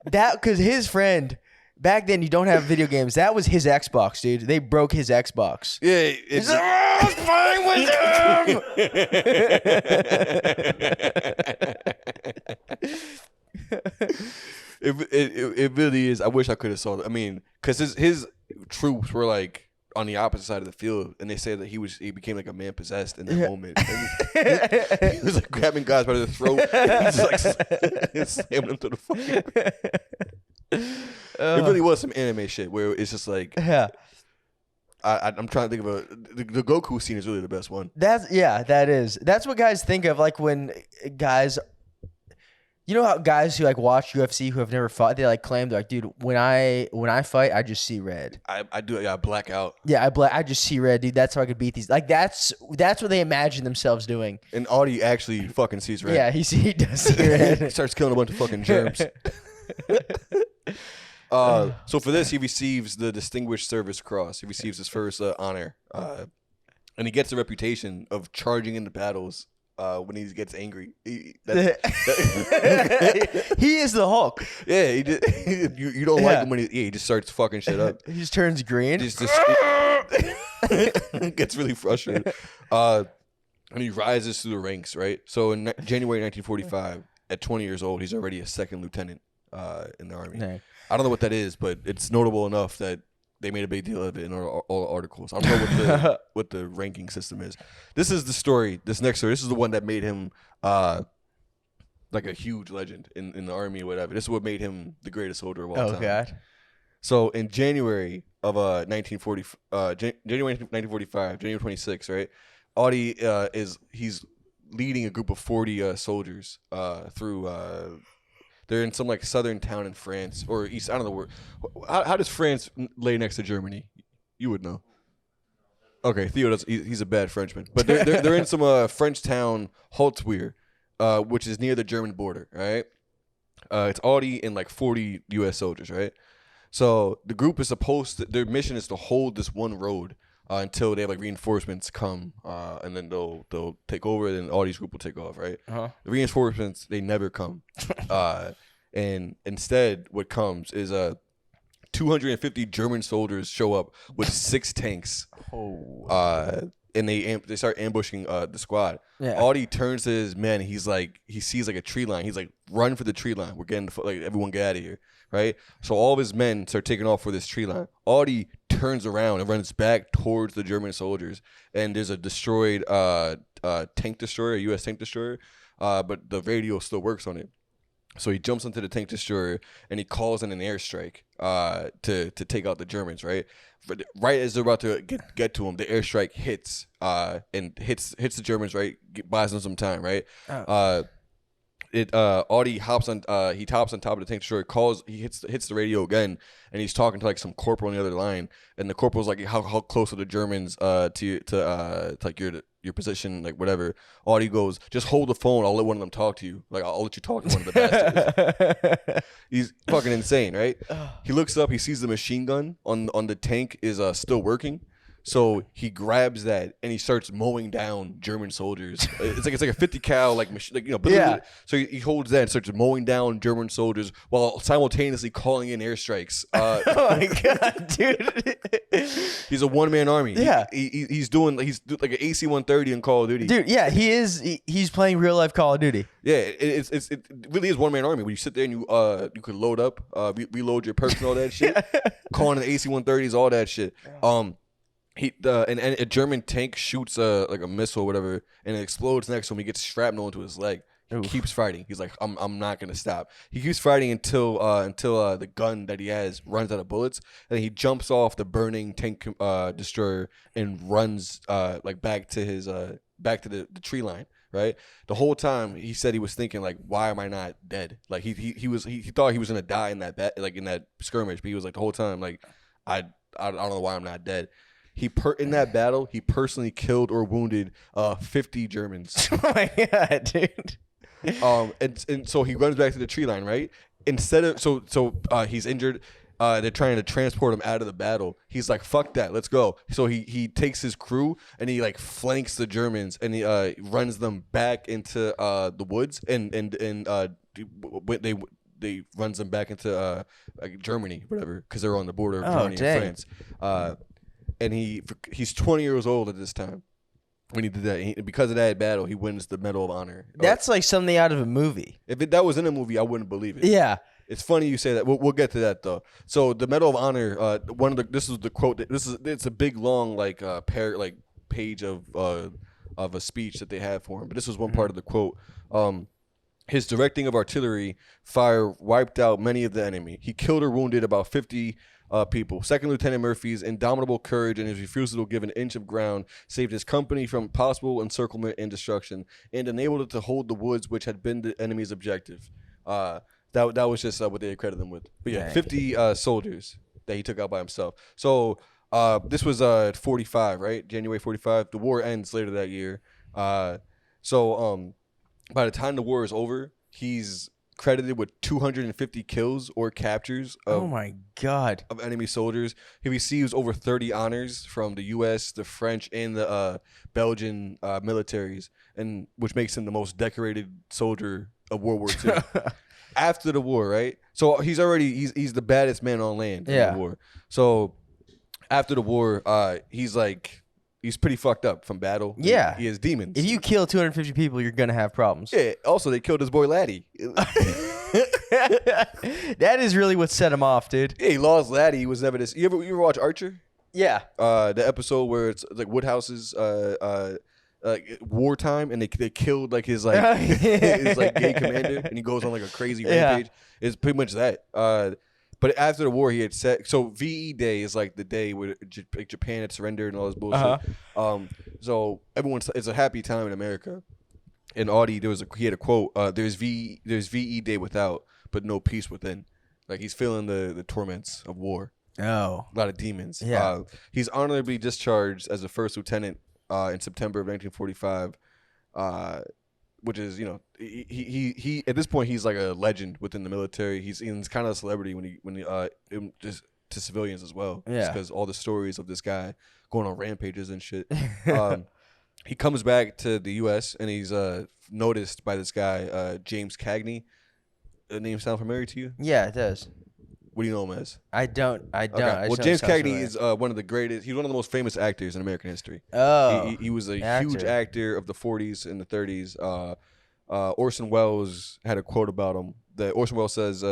that because his friend. Back then, you don't have video games. That was his Xbox, dude. They broke his Xbox. Yeah, he's like, I was playing with him. It really is. I wish I could have saw that. I mean, because his troops were like on the opposite side of the field, and they said that he became like a man possessed in that moment. He was like grabbing guys by the throat, and just like slamming them to the fucking. It really was some anime shit where it's just like, yeah. I'm trying to think of the Goku scene is really the best one. That is. That's what guys think of, like when guys, you know how guys who like watch UFC who have never fought, they like claim they're like, dude, when I fight, I just see red. I do. Yeah, I black out. Yeah, I just see red, dude. That's how I could beat these. Like that's what they imagine themselves doing. And Audie actually fucking sees red. Yeah, he does see red. He starts killing a bunch of fucking germs. So for this, he receives the Distinguished Service Cross. He receives his first honor, and he gets a reputation of charging into battles when he gets angry. He is the Hulk. Yeah, you don't like him when he just starts fucking shit up. He just turns green. Just gets really frustrated, and he rises through the ranks. Right. So in January 1945, at 20 years old, he's already a second lieutenant in the army. No. I don't know what that is, but it's notable enough that they made a big deal of it in all the articles. I don't know what the ranking system is. This is the story. This next story. This is the one that made him like a huge legend in the army or whatever. This is what made him the greatest soldier of all time. Oh God! So in January of 1945, January 26th, right? Audie he's leading a group of 40 soldiers through. They're in some like southern town in France or east. I don't know where. How does France lay next to Germany? You would know. Okay, Theo does. He's a bad Frenchman, but they're in some French town, Holtzwehr, which is near the German border. Right. It's Audie and like 40 U.S. soldiers. Right. So the group is their mission is to hold this one road until they have like reinforcements come, and then they'll take over, and then Audie's group will take off. Right. Uh-huh. The reinforcements, they never come, and instead what comes is 250 German soldiers show up with 6 tanks. Oh. And they start ambushing the squad. Yeah. Audie turns to his men. He sees like a tree line. He's like, run for the tree line. We're getting like everyone get out of here, right? So all of his men start taking off for this tree line. Audie turns around and runs back towards the German soldiers. And there's a destroyed tank destroyer, a U.S. tank destroyer, but the radio still works on it. So he jumps into the tank destroyer and he calls in an airstrike to take out the Germans, right? Right as they're about to get to him, the airstrike hits and hits the Germans, right? Buys them some time, right? Oh. Audie hops on top of the tank destroyer, he hits the radio again, and he's talking to like some corporal on the other line, and the corporal's like, how close are the Germans to like your position, like whatever. Audie goes, just hold the phone, I'll let one of them talk to you. Like, I'll let you talk to one of the bastards. He's fucking insane, right? He looks up, he sees the machine gun on the tank is still working. So he grabs that and he starts mowing down German soldiers. It's like a 50 cal machine, Yeah. So he holds that and starts mowing down German soldiers while simultaneously calling in airstrikes. Oh my god, dude! He's a one-man army. Yeah. He's like an AC-130 in Call of Duty. Dude, yeah, he is. He's playing real life Call of Duty. Yeah, it really is one-man army. When you sit there and you could load up, reload your perks and all that shit, calling in the AC-130s, all that shit. And a German tank shoots like a missile or whatever, and it explodes next to him. He gets shrapnel into his leg. He keeps fighting. He's like, I'm not gonna stop. He keeps fighting until the gun that he has runs out of bullets, and he jumps off the burning tank destroyer and runs back to the tree line. Right. The whole time he said he was thinking like, why am I not dead? Like he thought he was gonna die in that skirmish, but he was like the whole time like, I don't know why I'm not dead. In that battle, he personally killed or wounded 50 Germans. Oh my god, dude! And so he runs back to the tree line, right? Instead of he's injured. They're trying to transport him out of the battle. He's like, "Fuck that, let's go." So he takes his crew and he like flanks the Germans and he runs them back into the woods and they runs them back into Germany, whatever, because they're on the border of Germany and France. And he's 20 years old at this time when he did that. Because of that battle, he wins the Medal of Honor. That's like something out of a movie. If that was in a movie, I wouldn't believe it. Yeah. It's funny you say that. We'll get to that though. So the Medal of Honor, this is the quote. It's a big long page of a speech that they have for him. But this was one part of the quote. His directing of artillery fire wiped out many of the enemy. He killed or wounded about 50 people. Second Lieutenant Murphy's indomitable courage and his refusal to give an inch of ground saved his company from possible encirclement and destruction, and enabled it to hold the woods, which had been the enemy's objective. That was just what they accredited him with. But yeah, 50 soldiers that he took out by himself. So this was 45, right? January 45. The war ends later that year. So by the time the war is over, he's credited with 250 kills or captures of, oh my god, of enemy soldiers. He receives over 30 honors from the U.S., the French, and the Belgian militaries, and which makes him the most decorated soldier of World War II. After the war, right? So he's the baddest man on land in the war. So after the war, he's pretty fucked up from battle. Yeah. He has demons. If you kill 250 people, you're going to have problems. Yeah. Also, they killed his boy Laddie. That is really what set him off, dude. Yeah, he lost Laddie. He was never this. You ever watch Archer? Yeah. The episode where it's like Woodhouse's wartime, and they killed like his his gay commander, and he goes on like a crazy rampage. It's pretty much that. But after the war, he had said, so VE Day is like the day where Japan had surrendered and all this bullshit. So it's a happy time in America. And Audie, he had a quote, there's VE Day without, but no peace within. Like he's feeling the torments of war. Oh. A lot of demons. Yeah. He's honorably discharged as a first lieutenant in September of 1945, which is, he at this point he's like a legend within the military. He's kind of a celebrity just to civilians as well. Yeah. Because all the stories of this guy going on rampages and shit. He comes back to the U.S. and he's noticed by this guy, James Cagney. The name sound familiar to you? Yeah, it does. What do you know him as? I don't. Okay. I Well, just know James it sounds Cagney familiar. is one of the greatest. He's one of the most famous actors in American history. Oh. He was a actor. huge actor of the 40s and the 30s. Orson Welles had a quote about him. That Orson Welles says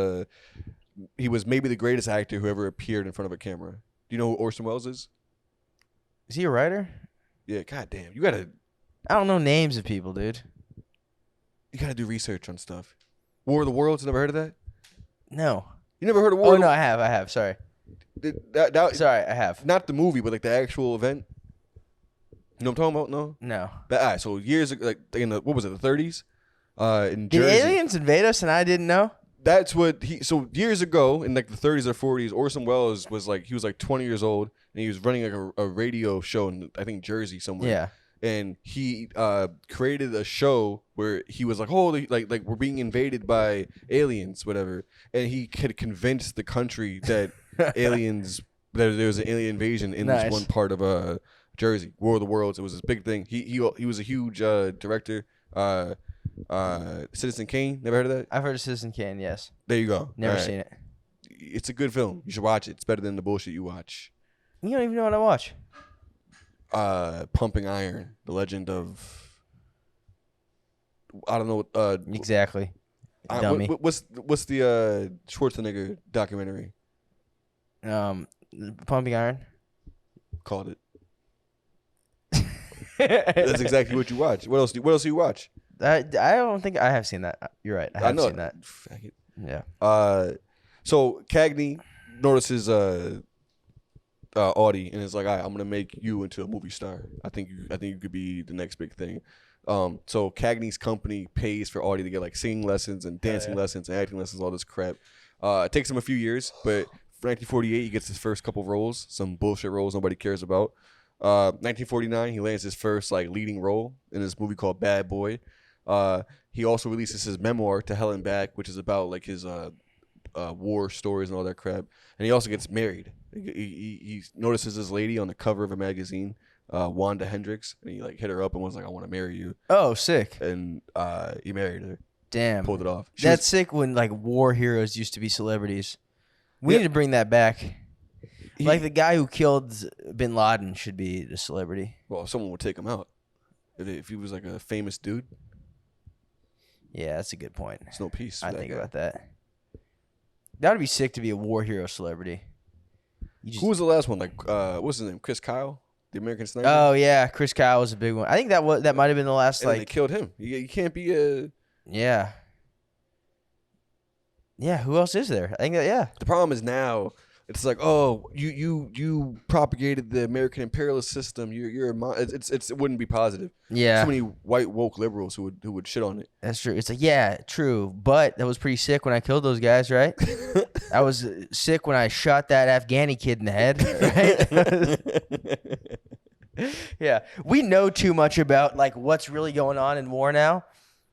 he was maybe the greatest actor who ever appeared in front of a camera. Do you know who Orson Welles is? Is he a writer? Yeah. God damn. You gotta I don't know names of people, dude. do research on stuff. War of the Worlds. Never heard of that? No. You never heard of War? Oh of the no, I have. Sorry. Sorry, I have. Not the movie, but like the actual event. You know what I'm talking about? No. No. But all right, so years ago, like in the what was it, the 30s? In Did Jersey. aliens invade us and I didn't know? That's what he. So years ago, in like the 30s or 40s, Orson Welles was like 20 years old, and he was running like a radio show in I think Jersey somewhere. Yeah. And he created a show where he was like, holy, like we're being invaded by aliens, whatever. And he could convince the country that aliens, that there was an alien invasion in Nice. this one part of Jersey, War of the Worlds. It was this big thing. He was a huge director. Citizen Kane, never heard of that? I've heard of Citizen Kane, yes. There you go. Never All right. seen it. It's a good film. You should watch it. It's better than the bullshit you watch. You don't even know what I watch. Pumping Iron, the legend of, I don't know. Exactly. Dummy. What's the Schwarzenegger documentary Pumping Iron. called? It. That's exactly what you watch. What else do you watch? I don't think I have seen that. You're right. I have know seen that. Yeah. So Cagney notices Audie and is like, all right, I'm gonna make you into a movie star. I think you could be the next big thing. So Cagney's company pays for Audie to get like singing lessons and dancing lessons and acting lessons, all this crap. It takes him a few years, but for 1948 he gets his first couple roles, some bullshit roles nobody cares about. 1949 he lands his first like leading role in this movie called Bad Boy. He also releases his memoir To Hell and Back, which is about like his war stories and all that crap. And he also gets married. He notices this lady on the cover of a magazine, Wanda Hendricks, and he like hit her up and was like, I want to marry you. Oh, sick. And he married her. Damn. Pulled it off. That's sick when like war heroes used to be celebrities. We need to bring that back. Like the guy who killed Bin Laden should be a celebrity. Well, someone would take him out. If he was like a famous dude. Yeah, that's a good point. There's no peace. I think about that. That would be sick to be a war hero celebrity. Who was the last one? Like, what's his name? Chris Kyle, the American Sniper. Oh yeah, Chris Kyle was a big one. I think that might have been the last. And they killed him. You can't be a. Yeah. Yeah. Who else is there? I think that. Yeah. The problem is now. It's like, oh, you propagated the American imperialist system. You're it wouldn't be positive. Yeah. So many white woke liberals who would shit on it. That's true. It's like, yeah, true. But that was pretty sick when I killed those guys, right? I was sick when I shot that Afghani kid in the head, right? Yeah. We know too much about like what's really going on in war now,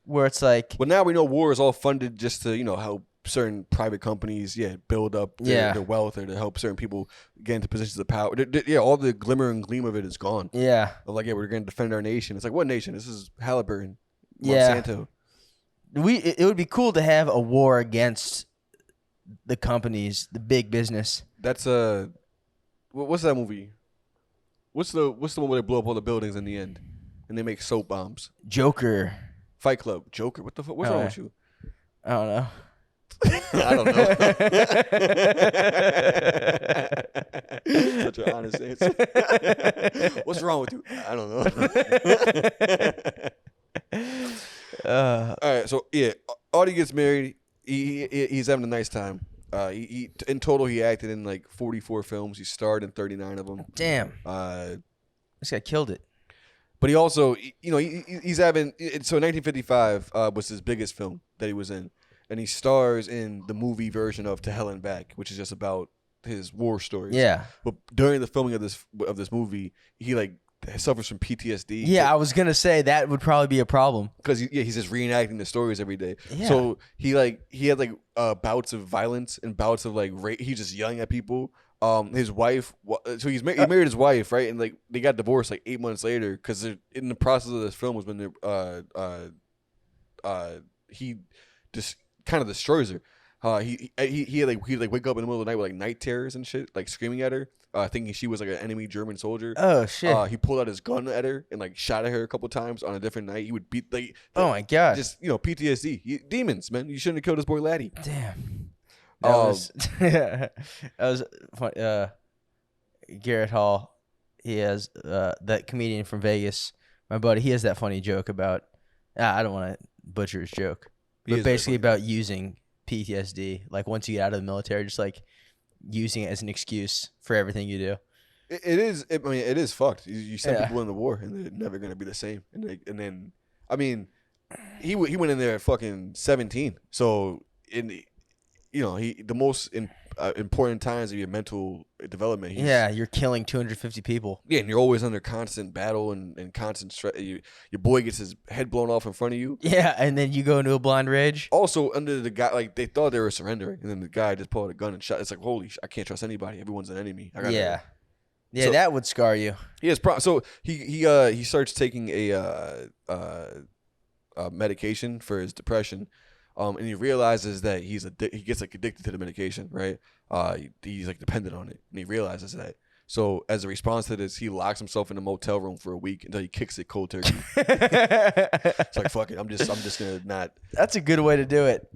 where it's like, well, now we know war is all funded just to help certain private companies build up their wealth, or to help certain people get into positions of power. All the glimmer and gleam of it is gone. Yeah. Of like, we're going to defend our nation. It's like, what nation? This is Halliburton, Yeah. Monsanto. It would be cool to have a war against the companies, the big business. That's what's that movie? What's the one where they blow up all the buildings in the end and they make soap bombs? Joker. Fight Club. Joker. What the fuck? What's wrong with you? I don't know. I don't know. Such an honest answer. What's wrong with you? I don't know. All right, so Audie gets married. He's having a nice time. He in total he acted in like 44 films. He starred in 39 of them. Damn. This guy killed it. But he also, he's having. So 1955 was his biggest film that he was in. And he stars in the movie version of To Hell and Back, which is just about his war stories. Yeah. But during the filming of this movie, he like suffers from PTSD. Yeah, I was gonna say that would probably be a problem because he's just reenacting the stories every day. Yeah. So he had like bouts of violence and bouts of like rape. He's just yelling at people. His wife. So he married his wife, right? And like they got divorced like 8 months later because in the process of this film was when he just kind of destroys her. He'd wake up in the middle of the night with like night terrors and shit, like screaming at her, thinking she was like an enemy German soldier. Oh shit! He pulled out his gun at her and like shot at her a couple times on a different night. He would beat like oh my god, just PTSD, demons, man. You shouldn't have killed this boy Laddie. Damn. That was that was fun. Garrett Hall, he has that comedian from Vegas, my buddy. He has that funny joke about. I don't want to butcher his joke, but basically about using PTSD, like once you get out of the military, just like using it as an excuse for everything you do. It is fucked. You send people in the war and they're never gonna be the same. And then he went in there at fucking 17. So the most important times of your mental development. You're killing 250 people. Yeah, and you're always under constant battle and constant stress. Your boy gets his head blown off in front of you. Yeah, and then you go into a blind rage. Also, under the guy, like they thought they were surrendering, and then the guy just pulled out a gun and shot. It's like, holy, I can't trust anybody. Everyone's an enemy. Yeah, so, that would scar you. He has so he starts taking a medication for his depression. And he realizes that he gets like addicted to the medication, right? He's like dependent on it, and he realizes that. So as a response to this, he locks himself in a motel room for a week until he kicks it cold turkey. It's like fuck it, I'm just gonna not. That's a good way to do it.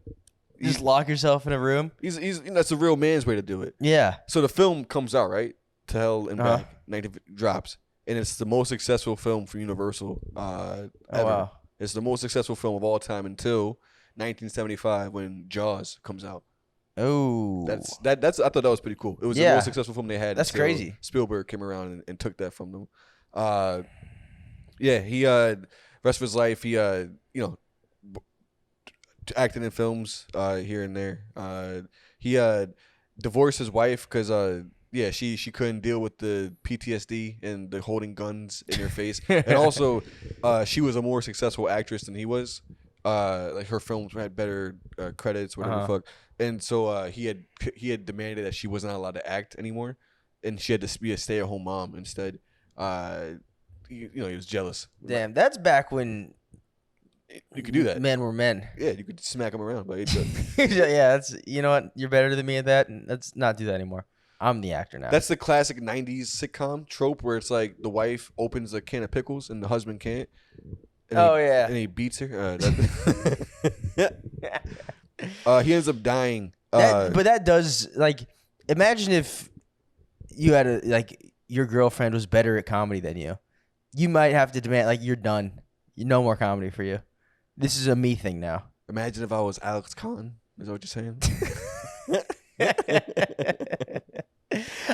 You just lock yourself in a room. That's a real man's way to do it. Yeah. So the film comes out, right? To Hell and Back, 90 drops, and it's the most successful film for Universal ever. Oh, wow. It's the most successful film of all time until 1975 when Jaws comes out. Oh, that's I thought that was pretty cool. It was the most successful film they had. That's crazy. Spielberg came around and took that from them. He rest of his life he acted in films here and there. He divorced his wife because she couldn't deal with the PTSD and the holding guns in her face, and also she was a more successful actress than he was. Like her films had better credits, whatever the fuck, and so he had demanded that she wasn't allowed to act anymore, and she had to be a stay-at-home mom instead. He was jealous. Damn, that's back when you could do that. Men were men. Yeah, you could smack them around, but yeah, that's what, you're better than me at that, and let's not do that anymore. I'm the actor now. That's the classic '90s sitcom trope where it's like the wife opens a can of pickles and the husband can't. And he beats her. He ends up dying. But that does, like, imagine if you had your girlfriend was better at comedy than you. You might have to demand, like, you're done. No more comedy for you. This is a me thing now. Imagine if I was Alex Kahn. Is that what you're saying?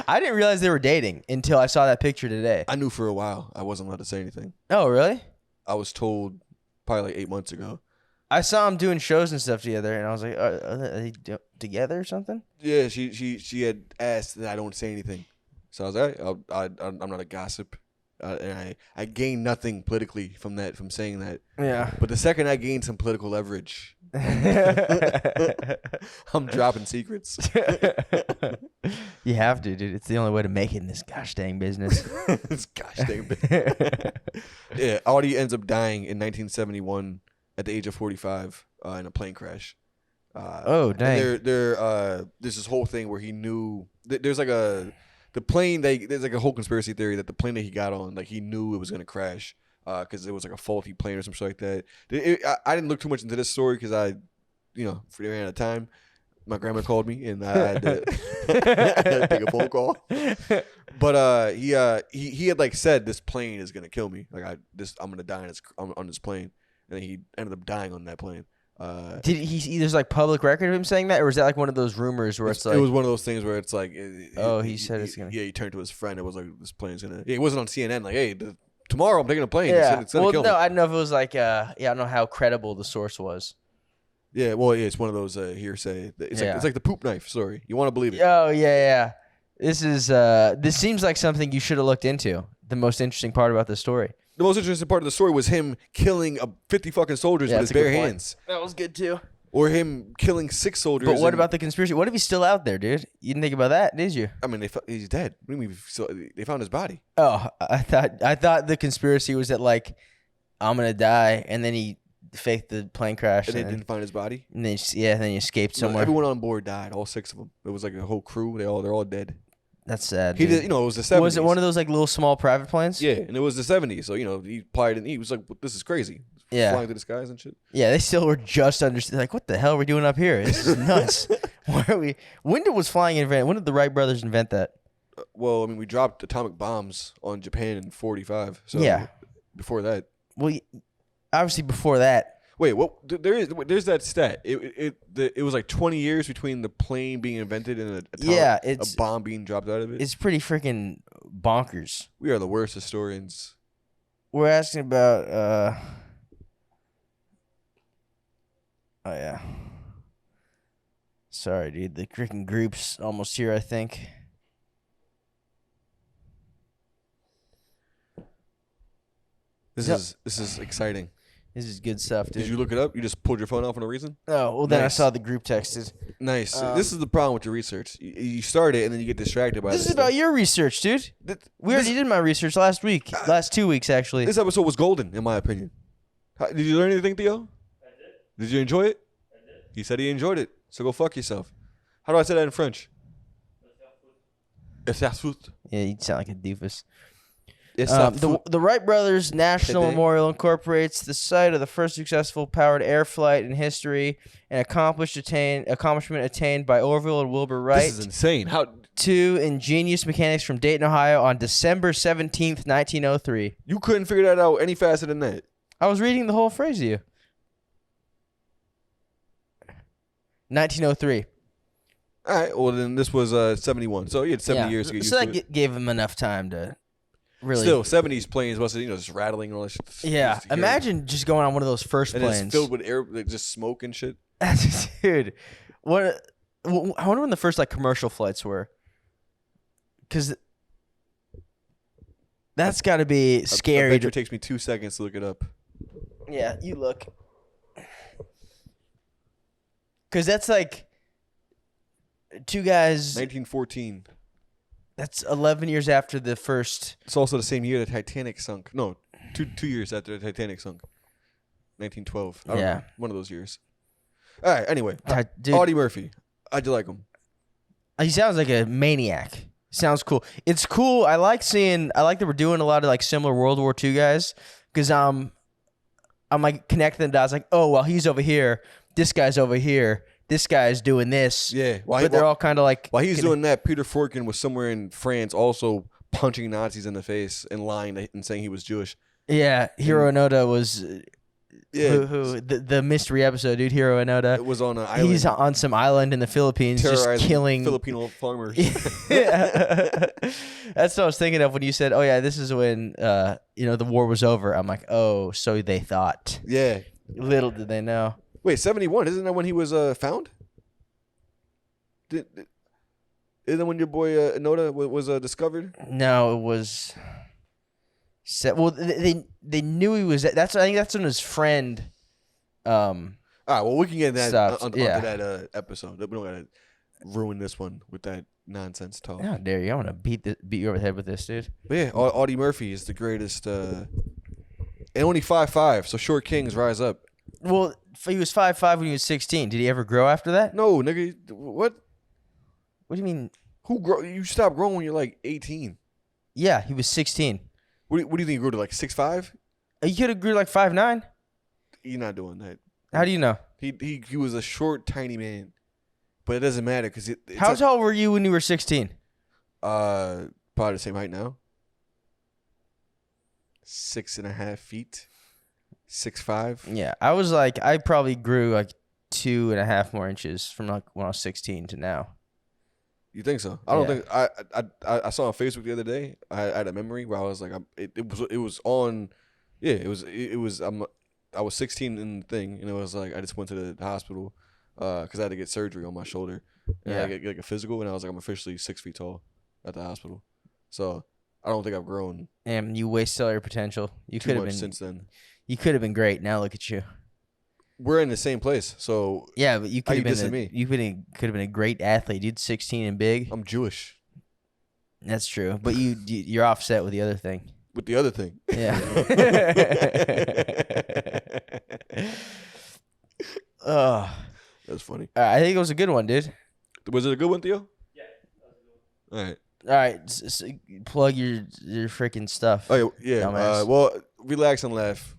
I didn't realize they were dating until I saw that picture today. I knew for a while. I wasn't allowed to say anything. Oh, really? I was told probably like 8 months ago. I saw them doing shows and stuff together, and I was like, are they together or something? Yeah, she had asked that I don't say anything. So I was like, I'm not a gossip. And I gained nothing politically from saying that. Yeah. But the second I gained some political leverage, I'm dropping secrets. You have to, dude. It's the only way to make it in this gosh dang business. This gosh dang business. Yeah, Audie ends up dying in 1971 at the age of 45 in a plane crash. Oh, dang. There's this whole thing where he knew there's like there's like a whole conspiracy theory that the plane that he got on, like he knew it was gonna crash because it was like a faulty plane or some shit like that. I didn't look too much into this story because I ran out of time. My grandma called me and I had to take a phone call. But he had like said this plane is gonna kill me. Like I'm gonna die on this plane, and he ended up dying on that plane. Did he? There's like public record of him saying that, or was that like one of those rumors where it's like? It was one of those things where it's like. He said it's gonna. Yeah, he turned to his friend. It was like this plane's gonna. Yeah, it wasn't on CNN. Like, hey, tomorrow I'm taking a plane. Yeah. It's gonna kill me. I don't know if it was like. I don't know how credible the source was. Yeah, well, yeah, it's one of those hearsay. It's like the poop knife story. You want to believe it? Oh yeah. This seems like something you should have looked into. The most interesting part about the story. The most interesting part of the story was him killing 50 fucking soldiers with his bare hands. That was good too. Or him killing 6 soldiers. But what about the conspiracy? What if he's still out there, dude? You didn't think about that, did you? I mean, he's dead. What do you mean? They found his body. Oh, I thought the conspiracy was that like I'm gonna die, and then he faked the plane crash, And they didn't find his body. And then then he escaped somewhere. Everyone on board died. All 6 of them. It was like a whole crew. They're all dead. That's sad. He did. It was the 70s. Was it one of those like little small private planes? Yeah, and it was the 70s. So he probably didn't. He was like, "This is crazy." Yeah. Flying through the skies and shit. Yeah, they still were just understanding. Like, what the hell are we doing up here? This is nuts. Why are we? When was flying invented? When did the Wright brothers invent that? Well, I mean, we dropped atomic bombs on Japan in 45. So yeah. Before that. Well, obviously before that. Wait, what? There's that stat. It was like 20 years between the plane being invented and a bomb being dropped out of it. It's pretty freaking bonkers. We are the worst historians. We're asking about. Oh yeah. Sorry, dude. The freaking group's almost here, I think. This is exciting. This is good stuff, dude. Did you look it up? You just pulled your phone out for no reason? Oh, well, then I saw the group texted. Nice. This is the problem with your research. You start it, and then you get distracted by this. This is about your research, dude. We already did my research last week. Last 2 weeks, actually. This episode was golden, in my opinion. Did you learn anything, Theo? I did. Did you enjoy it? I did. He said he enjoyed it, so go fuck yourself. How do I say that in French? Yeah, you sound like a doofus. The Wright Brothers National Memorial incorporates the site of the first successful powered air flight in history, an accomplishment attained by Orville and Wilbur Wright. This is insane. How 2 ingenious mechanics from Dayton, Ohio, on December 17th, 1903. You couldn't figure that out any faster than that. I was reading the whole phrase to you. 1903. All right. Well, then this was 71. So you had 70 years to get used to it. So that gave him enough time to really. Still, 70s planes must have, just rattling and all that shit. Yeah. Imagine just going on one of those first planes. And it's filled with air, like just smoke and shit. Dude, I wonder when the first like commercial flights were. Because that's got to be scary. I bet it takes me 2 seconds to look it up. Yeah, you look. Because that's like two guys. 1914. That's 11 years after the first. It's also the same year the Titanic sunk. No, two years after the Titanic sunk. 1912. I don't know. One of those years. All right, anyway. Dude, Audie Murphy. How'd you like him? He sounds like a maniac. Sounds cool. It's cool. I like that we're doing a lot of like similar World War II guys. Because I'm like connecting the dots like, oh, well, he's over here. This guy's over here. This guy's doing this. Yeah. But they're all kind of like. While he's doing that, Peter Forkin was somewhere in France also punching Nazis in the face and lying and saying he was Jewish. Yeah. Hiro Onoda was. Yeah. The mystery episode, dude. Hiro Onoda. It was on an island. He's on some island in the Philippines just killing Filipino farmers. Yeah. That's what I was thinking of when you said, oh, yeah, this is when the war was over. I'm like, oh, so they thought. Yeah. Little did they know. Wait, 71. Isn't that when he was found? Isn't that when your boy Onoda was discovered? No, it was. Well, they knew he was. I think that's when his friend. All right. Well, we can get that onto that episode. We don't gotta ruin this one with that nonsense talk. How dare you? I'm gonna beat you over the head with this, dude. But yeah, Audie Murphy is the greatest. And only 5'5", so short kings rise up. Well, he was 5'5" when he was 16. Did he ever grow after that? No, nigga. What? What do you mean? You stop growing when you're like 18. Yeah, he was 16. What do you think he grew to, like 6'5"? He could have grew like 5'9". You're not doing that. How do you know? He was a short, tiny man, but it doesn't matter because How tall were you when you were 16? Probably the same height now. 6.5 feet. 6'5". Yeah, I probably grew like 2.5 more inches from like when I was 16 to now. You think so? I don't think I saw on Facebook the other day. I had a memory where I was like, it was on. Yeah, it was. I was 16 in the thing, and it was like I just went to the hospital because I had to get surgery on my shoulder, and I had to get like a physical, and I was like, I'm officially 6 feet tall at the hospital. So I don't think I've grown. Damn, you wasted all your potential. You too could have much been since then. You could have been great. Now look at you. We're in the same place, so yeah, but you could have been me? You could have been a great athlete, dude. 16 and big. I'm Jewish. That's true, but you're offset with the other thing. With the other thing. Yeah. That's funny. I think it was a good one, dude. Was it a good one, Theo? Yeah. All right. All right, plug your freaking stuff. Oh yeah. Well, relax and laugh.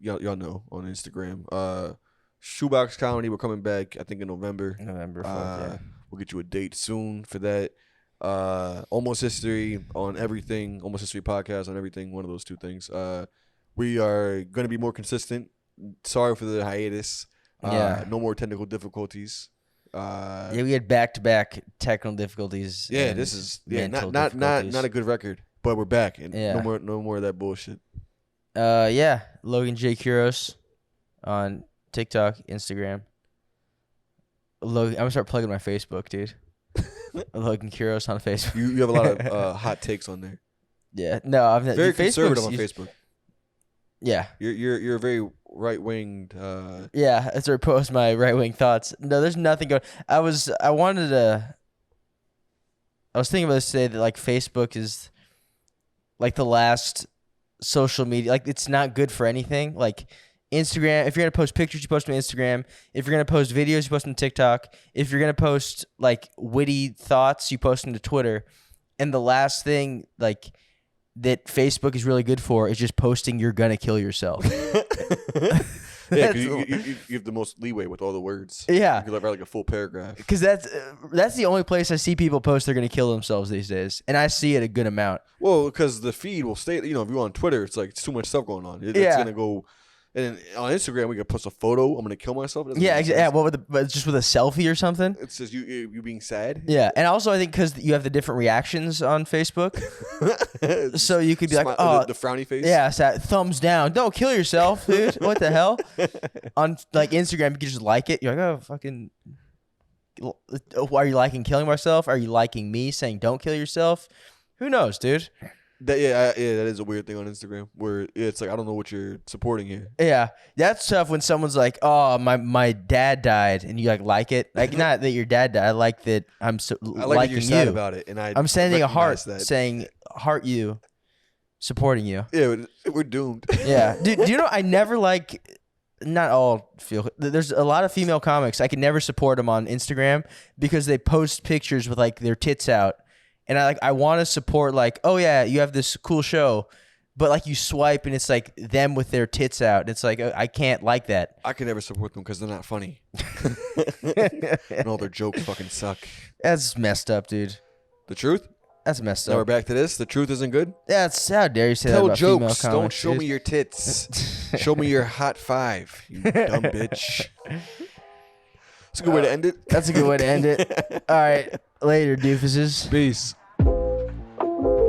Y'all know on Instagram. Shoebox Comedy. We're coming back. I think in November. Yeah. We'll get you a date soon for that. Almost History on everything. Almost History podcast on everything. One of those two things. We are going to be more consistent. Sorry for the hiatus. No more technical difficulties. We had back-to-back technical difficulties. Yeah, this is not a good record, but we're back and no more of that bullshit. Logan J Quiroz on TikTok, Instagram. Logan, I'm gonna start plugging my Facebook, dude. Logan Quiroz on Facebook. You have a lot of hot takes on there. Yeah, no, I'm not very conservative on Facebook. Yeah, you're very right winged. Yeah, that's where I post my right wing thoughts. No, there's nothing going. I was thinking about this today that like Facebook is like the last social media. Like it's not good for anything. Like Instagram, if you're gonna post pictures, you post them on Instagram. If you're gonna post videos, you post them on TikTok. If you're gonna post like witty thoughts, you post them to Twitter. And the last thing like that Facebook is really good for is just posting you're gonna kill yourself. Yeah, because you have the most leeway with all the words. Yeah, you can write like a full paragraph. Because that's the only place I see people post they're gonna kill themselves these days, and I see it a good amount. Well, because the feed will stay. You know, if you're on Twitter, it's like it's too much stuff going on. It's gonna go. And then on Instagram, we can post a photo. I'm gonna kill myself. Yeah, exactly. Yeah, but just with a selfie or something. It's just you being sad. Yeah, and also I think because you have the different reactions on Facebook, so you could be like, oh, the frowny face. Yeah, thumbs down. Don't kill yourself, dude. What the hell? On like Instagram, you can just like it. You're like, oh, fucking. Are you liking killing myself? Are you liking me saying don't kill yourself? Who knows, dude? That is a weird thing on Instagram where it's like I don't know what you're supporting here. Yeah, that's tough when someone's like, "Oh, my dad died," and you like it. Like not that your dad died. I like that I'm so I like liking that you're sad you about it, and I'm sending a heart that. saying heart you, supporting you. Yeah, we're doomed. Yeah, dude. Do you know I never like. Not all feel. There's a lot of female comics I can never support them on Instagram because they post pictures with like their tits out. And I want to support like, oh yeah, you have this cool show, but like you swipe and it's like them with their tits out. And it's like I can't like that. I can never support them because they're not funny, and all their jokes fucking suck. That's messed up, dude. The truth? That's messed up. Now we're back to this. The truth isn't good. That's how dare you say Tell that about jokes. female comics, Don't show dude. me your tits. Show me your hot five. You dumb bitch. That's a good way to end it. That's a good way to end it. All right, later, doofuses. Peace.